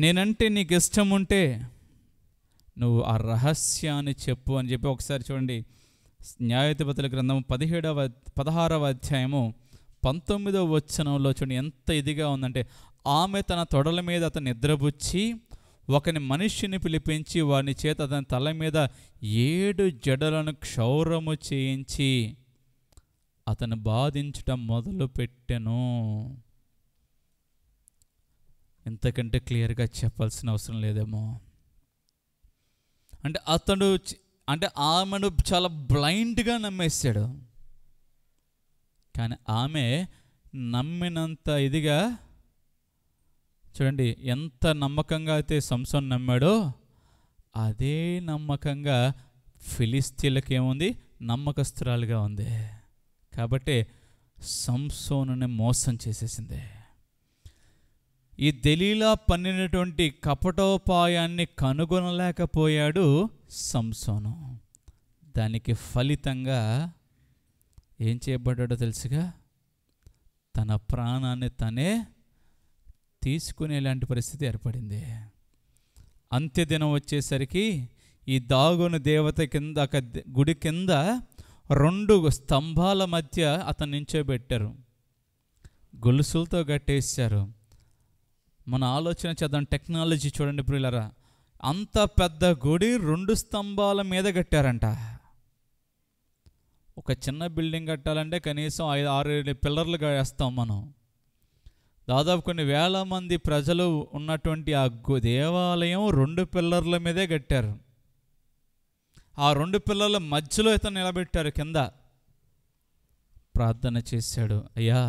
నేనంటే నీకు ఇష్టం ఉంటే నువ్వు ఆ రహస్యాన్ని చెప్పు అని చెప్పి. ఒకసారి చూడండి, న్యాయాధిపతుల గ్రంథం 16వ అధ్యాయము 19వ వచనంలో చూడండి ఎంత ఇదిగా ఉందంటే, ఆమె తన తొడల మీద అతను నిద్రపుచ్చి ఒకని మనిషిని పిలిపించి వాని చేత అతని తల మీద 7 జడలను క్షౌరము చేయించి అతను బాధించటం మొదలుపెట్టెను. ఇంతకంటే క్లియర్గా చెప్పాల్సిన అవసరం లేదేమో. అంటే ఆమెను చాలా బ్లైండ్గా నమ్మేశాడు. కానీ ఆమె నమ్మినంత ఇదిగా చూడండి, ఎంత నమ్మకంగా అయితే సంసోను నమ్మాడో అదే నమ్మకంగా ఫిలిస్తీన్లకు ఏముంది, నమ్మకస్తురాలుగా ఉంది. కాబట్టి సంసోనుని మోసం చేసేసింది. ఈ దెలీలా పన్నినటువంటి కపటోపాయాన్ని కనుగొనలేకపోయాడు సంసోను. దానికి ఫలితంగా ఏం చేయబడ్డాడో తెలుసుగా, తన ప్రాణాన్ని తనే తీసుకునేలాంటి పరిస్థితి ఏర్పడింది. అంత్యదినం వచ్చేసరికి ఈ దాగోను దేవత కింద ఒక గుడి కింద 2 స్తంభాల మధ్య అతను నించోబెట్టారు, గొలుసులతో కట్టేశారు. మన ఆలోచన చేద్దాం, టెక్నాలజీ చూడండి ప్రియులారా, అంత పెద్ద గుడి 2 స్తంభాల మీద కట్టారంట. ఒక చిన్న బిల్డింగ్ కట్టాలంటే కనీసం 5-6 పిల్లర్లు వేస్తాం మనం. దాదాపు కొన్ని వేల మంది ప్రజలు ఉన్నటువంటి ఆ దేవాలయం 2 పిల్లర్ల మీదే కట్టారు. ఆ 2 పిల్లర్ల మధ్యలో ఇతను నిలబెట్టారు. కింద ప్రార్థన చేశాడు, అయ్యా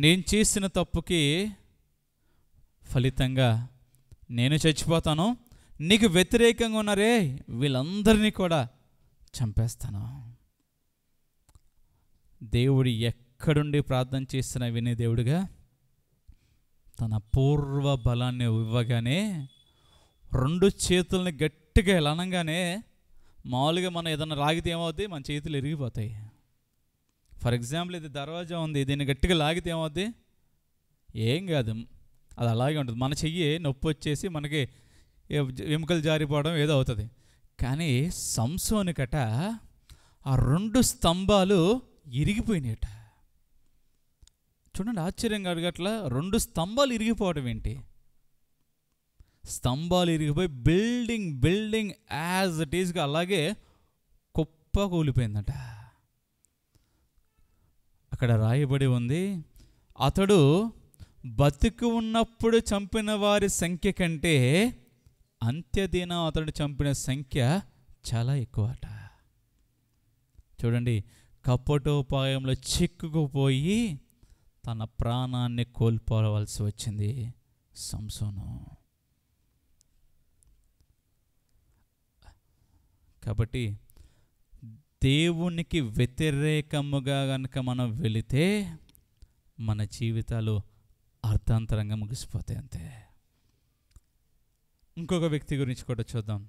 నేను చేసిన తప్పుకి ఫలితంగా నేను చచ్చిపోతాను, నీకు వ్యతిరేకంగా ఉన్నారే వీళ్ళందరినీ కూడా చంపేస్తాను. దేవుడు ఎక్కడుండి ప్రార్థన చేస్తున్నా వినే దేవుడుగా తన పూర్వ బలాన్ని ఇవ్వగానే 2 చేతుల్ని గట్టిగా ఇలా అనగానే, మామూలుగా మనం ఏదైనా లాగితే ఏమవుద్ది, మన చేతులు ఇరిగిపోతాయి. ఫర్ ఎగ్జాంపుల్ ఇది దర్వాజా ఉంది, దీన్ని గట్టిగా లాగితే ఏమవుద్ది, ఏం కాదు, అది అలాగే ఉంటుంది. మన చెయ్యి నొప్పి వచ్చేసి మనకి ఎముకలు జారిపోవడం ఏదో అవుతుంది. కానీ సంసోనుకట ఆ 2 స్తంభాలు ఇరిగిపోయినాయట. చూడండి ఆశ్చర్యంగా అడగట్ల, 2 స్తంభాలు ఇరిగిపోవడం ఏంటి? స్తంభాలు ఇరిగిపోయి బిల్డింగ్ యాజ్ ఇట్ ఈస్గా అలాగే కుప్ప కూలిపోయిందట. అక్కడ రాయబడి ఉంది, అతడు బతికి ఉన్నప్పుడు చంపిన వారి సంఖ్య కంటే అంత్యదినం అతడు చంపిన సంఖ్య చాలా ఎక్కువట. చూడండి, కపటోపాయంలో చిక్కుకుపోయి తన ప్రాణాన్ని కోల్పోవలసి వచ్చింది సంసోను. కాబట్టి దేవునికి వ్యతిరేకముగా కనుక మనం వెళితే మన జీవితాలు అర్థాంతరంగా ముగిసిపోతాయి అంతే. ఇంకొక వ్యక్తి గురించి కూడా చూద్దాం.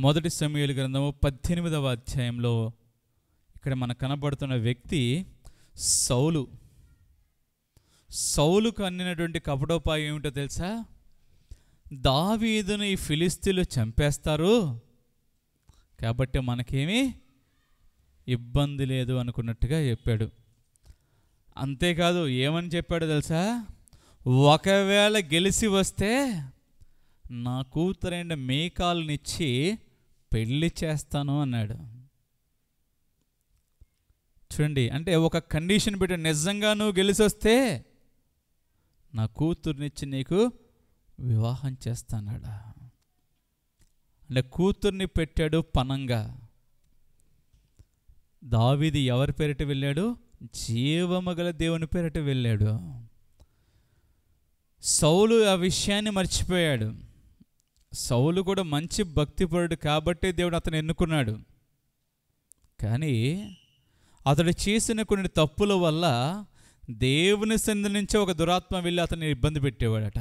మొదటి సమూయేలు గ్రంథము 18వ అధ్యాయంలో ఇక్కడ మనకు కనబడుతున్న వ్యక్తి సౌలు. సౌలుకు అన్నినటువంటి కపటోపాయం ఏమిటో తెలుసా? దావీదును ఈ ఫిలిస్తీన్లు చంపేస్తారు కాబట్టి మనకేమీ ఇబ్బంది లేదు అనుకున్నట్టుగా చెప్పాడు. అంతేకాదు, ఏమని చెప్పాడో తెలుసా? ఒకవేళ గెలిచి వస్తే నా కూతురైన మీకాలునిచ్చి పెళ్లి చేస్తాను అన్నాడు. చూడండి, అంటే ఒక కండిషన్ పెట్టి, నిజంగా నువ్వు గెలిచి వస్తే నా కూతుర్నిచ్చి నీకు వివాహం చేస్తాన్నాడా. అంటే కూతుర్ని పెట్టాడు పనంగా. దావీదు ఎవరి పేరిట వెళ్ళాడు? జీవమగల దేవుని పేరిట వెళ్ళాడు. సౌలు ఆ విషయాన్ని మర్చిపోయాడు. సౌలు కూడా మంచి భక్తిపరుడు కాబట్టి దేవుడు అతను ఎన్నుకున్నాడు. కానీ అతడు చేసిన కొన్ని తప్పుల వల్ల దేవుని సన్నిధి నుంచి ఒక దురాత్మ వెళ్ళి అతన్ని ఇబ్బంది పెట్టేవాడట.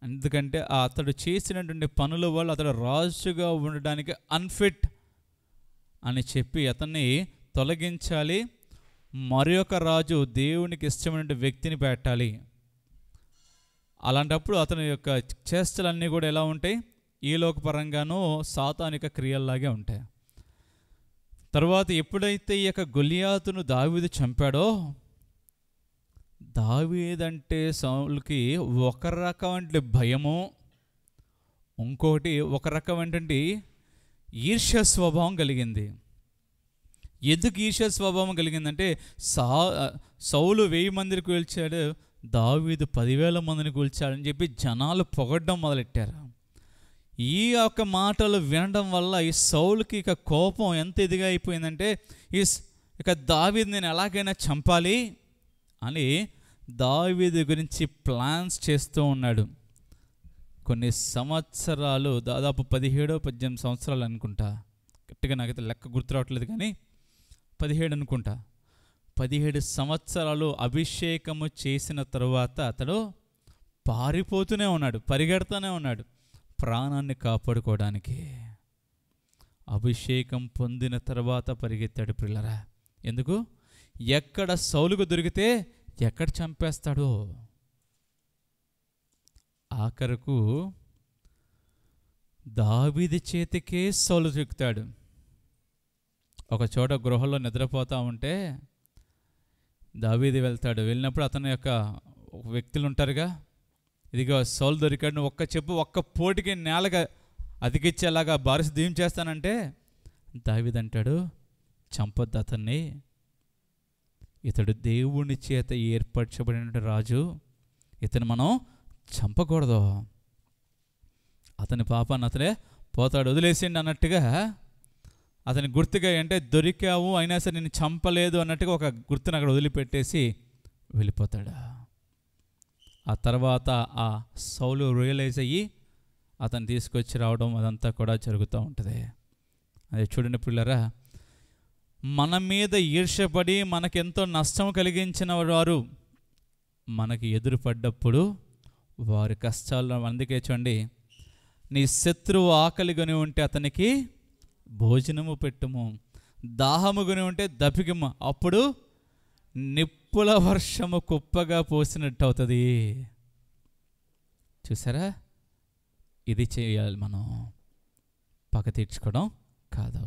ఎందుకంటే అతడు చేసినటువంటి పనుల వల్ల అతడు రాజుగా ఉండడానికి అన్ఫిట్ అని చెప్పి అతన్ని తొలగించాలి, మరొక రాజు దేవునికి ఇష్టమైన వ్యక్తిని పెట్టాలి. అలాంటప్పుడు అతని యొక్క చేష్టలన్నీ కూడా ఎలా ఉంటాయి? ఈ లోకపరంగానూ సాతానిక క్రియల్లాగే ఉంటాయి. తర్వాత ఎప్పుడైతే ఈ యొక్క గొలియాతును దావీదు చంపాడో, దావీదంటే సౌలుకి ఒక రకమైన భయము, ఇంకోటి ఒక రకమైనటువంటి ఈర్ష్య స్వభావం కలిగింది. ఎందుకు ఈర్ష్య స్వభావం కలిగిందంటే, సౌలు 1000 మందిని కూల్చాడు, దావీదు 10,000 మందిని కూల్చాడని చెప్పి జనాలు పొగడ్డం మొదలెట్టారు. ఈ యొక్క మాటలు వినడం వల్ల ఈ సౌలుకి ఇక కోపం ఎంత ఇదిగా అయిపోయిందంటే, ఇక దావీదు నేను ఎలాగైనా చంపాలి అని దావీదు గురించి ప్లాన్స్ చేస్తూ ఉన్నాడు. కొన్ని సంవత్సరాలు, దాదాపు 17-18 సంవత్సరాలు అనుకుంటా, గట్టిగా నాకైతే లెక్క గుర్తు రావట్లేదు కానీ 17 అనుకుంటా. 17 సంవత్సరాలు అభిషేకము చేసిన తరువాత అతడు పారిపోతూనే ఉన్నాడు, పరిగెడుతూనే ఉన్నాడు ప్రాణాన్ని కాపాడుకోవడానికి. అభిషేకం పొందిన తర్వాత పరిగెత్తాడు పిల్లరా. ఎందుకు? ఎక్కడ సౌలుకు దొరికితే ఎక్కడ చంపేస్తాడో. ఆఖరకు దావీదు చేతికే సౌలు చిక్కుతాడు. ఒక చోట గృహంలో నిద్రపోతూ ఉంటే దావీదు వెళ్తాడు. వెళ్ళినప్పుడు అతని యొక్క వ్యక్తులు ఉంటారుగా, ఇదిగో సౌలు దొరికాడు, నువ్వు ఒక్క చెప్పు, ఒక్క పోటీకి నేలగా అతికిచ్చేలాగా బారిసి దీం చేస్తానంటే దావీదు అంటాడు, చంపొద్దు అతన్ని, ఇతడు దేవుని చేత ఏర్పరచబడిన రాజు, ఇతను మనం చంపకూడదు, అతని పాపాన్ని అతనే పోతాడు, వదిలేసిండి అన్నట్టుగా అతని గుర్తుగా, అంటే దొరికావు అయినా సరే నేను చంపలేదు అన్నట్టుగా ఒక గుర్తును అక్కడ వదిలిపెట్టేసి వెళ్ళిపోతాడు. ఆ తర్వాత ఆ సౌలు రియలైజ్ అయ్యి అతను తీసుకొచ్చి రావడం అదంతా కూడా జరుగుతూ ఉంటుంది. అదే చూడండి పిల్లరా, మన మీద ఈర్ష్యపడి మనకెంతో నష్టం కలిగించిన వారు మనకి ఎదురుపడ్డప్పుడు వారి కష్టాల్లో, అందుకే చూడండి, నీ శత్రువు ఆకలిగొని ఉంటే అతనికి భోజనము పెట్టుము, దాహముగొని ఉంటే దప్పికము, అప్పుడు నిప్పుల వర్షము కుప్పగా పోసినట్టు అవుతుంది. చూసారా? ఇది చేయాలి మనం, పగ తీర్చుకోవడం కాదు.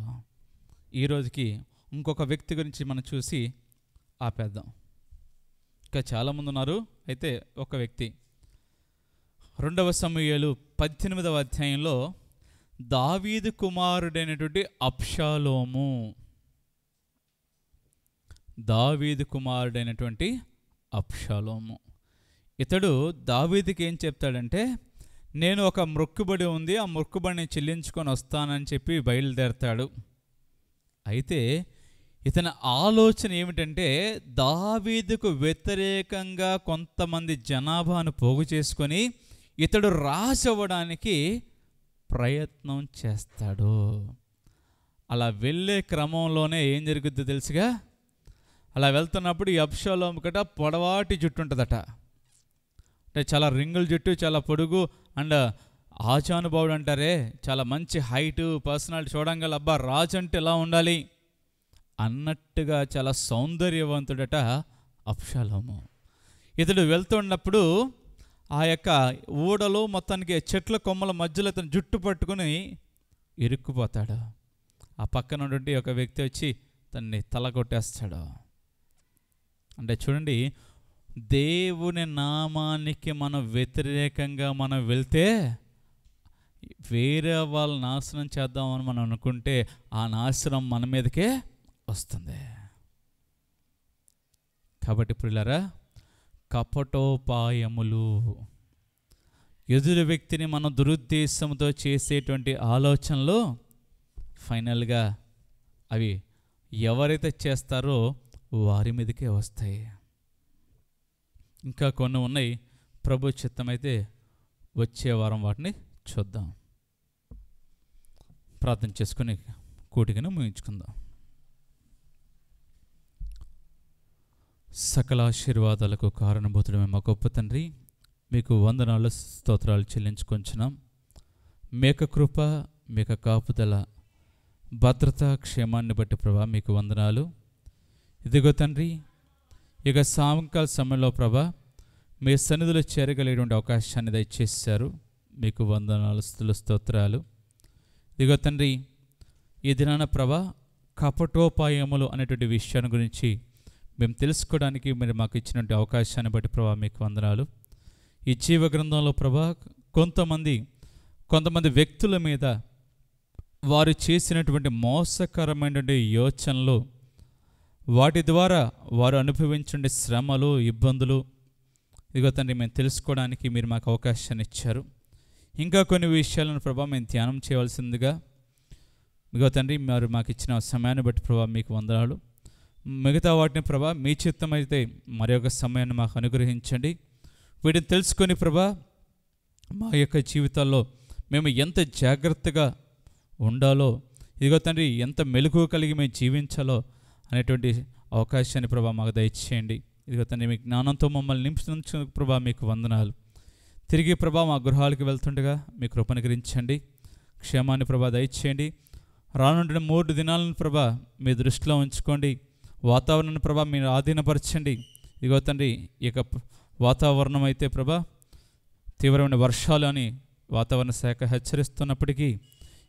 ఈరోజుకి ఇంకొక వ్యక్తి గురించి మనం చూసి ఆపేద్దాం. ఇంకా చాలామంది ఉన్నారు, అయితే ఒక వ్యక్తి 2వ సమూయేలు 18వ అధ్యాయంలో దావీదు కుమారుడైనటువంటి అబ్షాలోము. దావీదు కుమారుడైనటువంటి అబ్షాలోము. ఇతడు దావీదుకి ఏం చెప్తాడంటే, నేను ఒక మొక్కుబడి ఉంది, ఆ మొక్కుబడిని చెల్లించుకొని వస్తానని చెప్పి బయలుదేరతాడు. అయితే ఇతని ఆలోచన ఏమిటంటే, దావీదుకు వ్యతిరేకంగా కొంతమంది జనాభాను పోగు చేసుకొని ఇతడు రాజు అవ్వడానికి ప్రయత్నం చేస్తాడు. అలా వెళ్ళే క్రమంలోనే ఏం జరుగుద్దో తెలుసుగా. అలా వెళ్తున్నప్పుడు ఈ అబ్షాలోము కట పొడవాటి జుట్టు ఉంటుందట. అంటే చాలా రింగుల జుట్టు, చాలా పొడుగు, అండ్ ఆచానుభావుడు అంటారే, చాలా మంచి హైటు, పర్సనాలిటీ, చూడంగల అబ్బా రాజు అంటే ఎలా ఉండాలి అన్నట్టుగా చాలా సౌందర్యవంతుడట అబ్షాలోము. ఇతడు వెళ్తున్నప్పుడు ఆ యొక్క ఊడలో మొత్తానికి చెట్ల కొమ్మల మధ్యలో అతను జుట్టు పట్టుకుని ఇరుక్కుపోతాడు. ఆ పక్కన ఉన్నటువంటి ఒక వ్యక్తి వచ్చి తన్ని తల కొట్టేస్తాడు. అంటే చూడండి, దేవుని నామానికి మనం వ్యతిరేకంగా మనం వెళ్తే, వేరే వాళ్ళ నాశనం చేద్దామని మనం అనుకుంటే ఆ నాశనం మన మీదకే వస్తుంది. కాబట్టి ప్రియులారా, కపటోపాయములు, ఎదురు వ్యక్తిని మనం దురుద్దేశంతో చేసేటువంటి ఆలోచనలు ఫైనల్గా అవి ఎవరైతే చేస్తారో వారి మీదకే వస్తాయి. ఇంకా కొన్ని ఉన్నాయి. ప్రభు చిత్తమైతే వచ్చే వారం వాటిని చూద్దాం. ప్రార్థన చేసుకుని కూటికను ముగించుకుందాం. సకల ఆశీర్వాదాలకు కారణభూతుడమే మా గొప్ప తండ్రి, మీకు వందనాలు స్తోత్రాలు చెల్లించుకొంచున్నాం. మేక కృప, మేక కాపుదల, భద్రత, క్షేమాన్ని బట్టి ప్రభా మీకు వందనాలు. ఇదిగో తండ్రి, ఇక సాయంకాల సమయంలో ప్రభా మీ సన్నిధిలో చేరగలిగేటువంటి అవకాశాన్ని దయచేశారు. మీకు వందనాలు, స్తుతులు, స్తోత్రాలు. ఇదిగో తండ్రి, ఈ దినాన ప్రభా కపటోపాయములు అనేటువంటి విషయాన్ని గురించి మేము తెలుసుకోవడానికి మీరు మాకు ఇచ్చినటువంటి అవకాశాన్ని బట్టి ప్రభా మీకు వందనాలు. ఈ జీవ గ్రంథంలో ప్రభా కొంతమంది వ్యక్తుల మీద వారు చేసినటువంటి మోసకరమైనటువంటి యోచనలు, వాటి ద్వారా వారు అనుభవించే శ్రమలు, ఇబ్బందులు, ఇదిగో తండ్రి మేము తెలుసుకోవడానికి మీరు మాకు అవకాశాన్ని ఇచ్చారు. ఇంకా కొన్ని విషయాలను ప్రభా మేము ధ్యానం చేయవలసిందిగా ఇదిగో తండ్రి మీరు మాకు ఇచ్చిన సమయాన్ని బట్టి ప్రభా మీకు వందనాలు. మిగతా వాటిని ప్రభా మీ చిత్తం అయితే మరి ఒక సమయాన్ని మాకు అనుగ్రహించండి. వీటిని తెలుసుకొని ప్రభా మా యొక్క జీవితాల్లో మేము ఎంత జాగ్రత్తగా ఉండాలో, ఇదిగో తండ్రి ఎంత మెలకువ కలిగి మేము జీవించాలో అనేటువంటి అవకాశాన్ని ప్రభా మాకు దయచేయండి. ఇదిగో తండ్రి మీ జ్ఞానంతో మమ్మల్ని నింపుతున్నందుకు ప్రభా మీకు వందనాలు. తిరిగి ప్రభా మా గృహాలకు వెళ్తుండగా మీ కృపను గ్రహించండి, క్షేమాన్ని ప్రభా దయచేయండి. రానుండిన 3 దినాలను ప్రభా మీ దృష్టిలో ఉంచుకోండి. వాతావరణాన్ని ప్రభా మీరు ఆధీనపరచండి. ఇదిగో తండ్రి, ఇక వాతావరణం అయితే ప్రభా తీవ్రమైన వర్షాలు అని వాతావరణ శాఖ హెచ్చరిస్తున్నప్పటికీ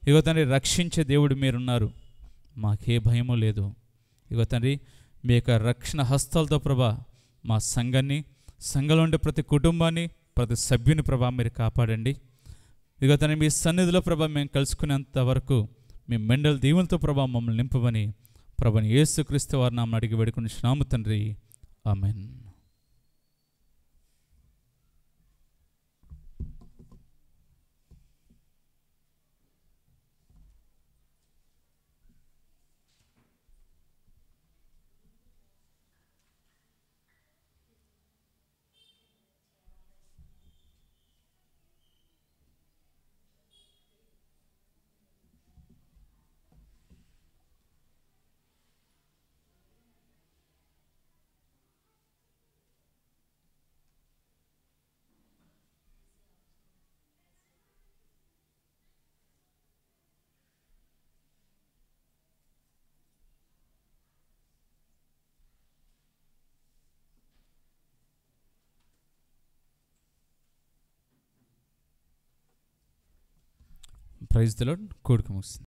ఇదిగో తండ్రి రక్షించే దేవుడు మీరున్నారు, మాకే భయము లేదు. ఇదిగో తండ్రి, మీ యొక్క రక్షణ హస్తాలతో ప్రభా మా సంఘాన్ని, సంఘంలో ఉండే ప్రతి కుటుంబాన్ని, ప్రతి సభ్యుని ప్రభా మీరు కాపాడండి. ఇదిగో తండ్రి, మీ సన్నిధిలో ప్రభా మేము కలుసుకునేంత వరకు మీ మెండల దీవులతో ప్రభా మమ్మల్ని నింపమని ప్రభుని యేసుక్రీస్తు వారి నామమున అడిగి వేడుకొనుచున్నాము తండ్రి, ఆమేన్. Praise the lord. కూడిక ముగిసింది.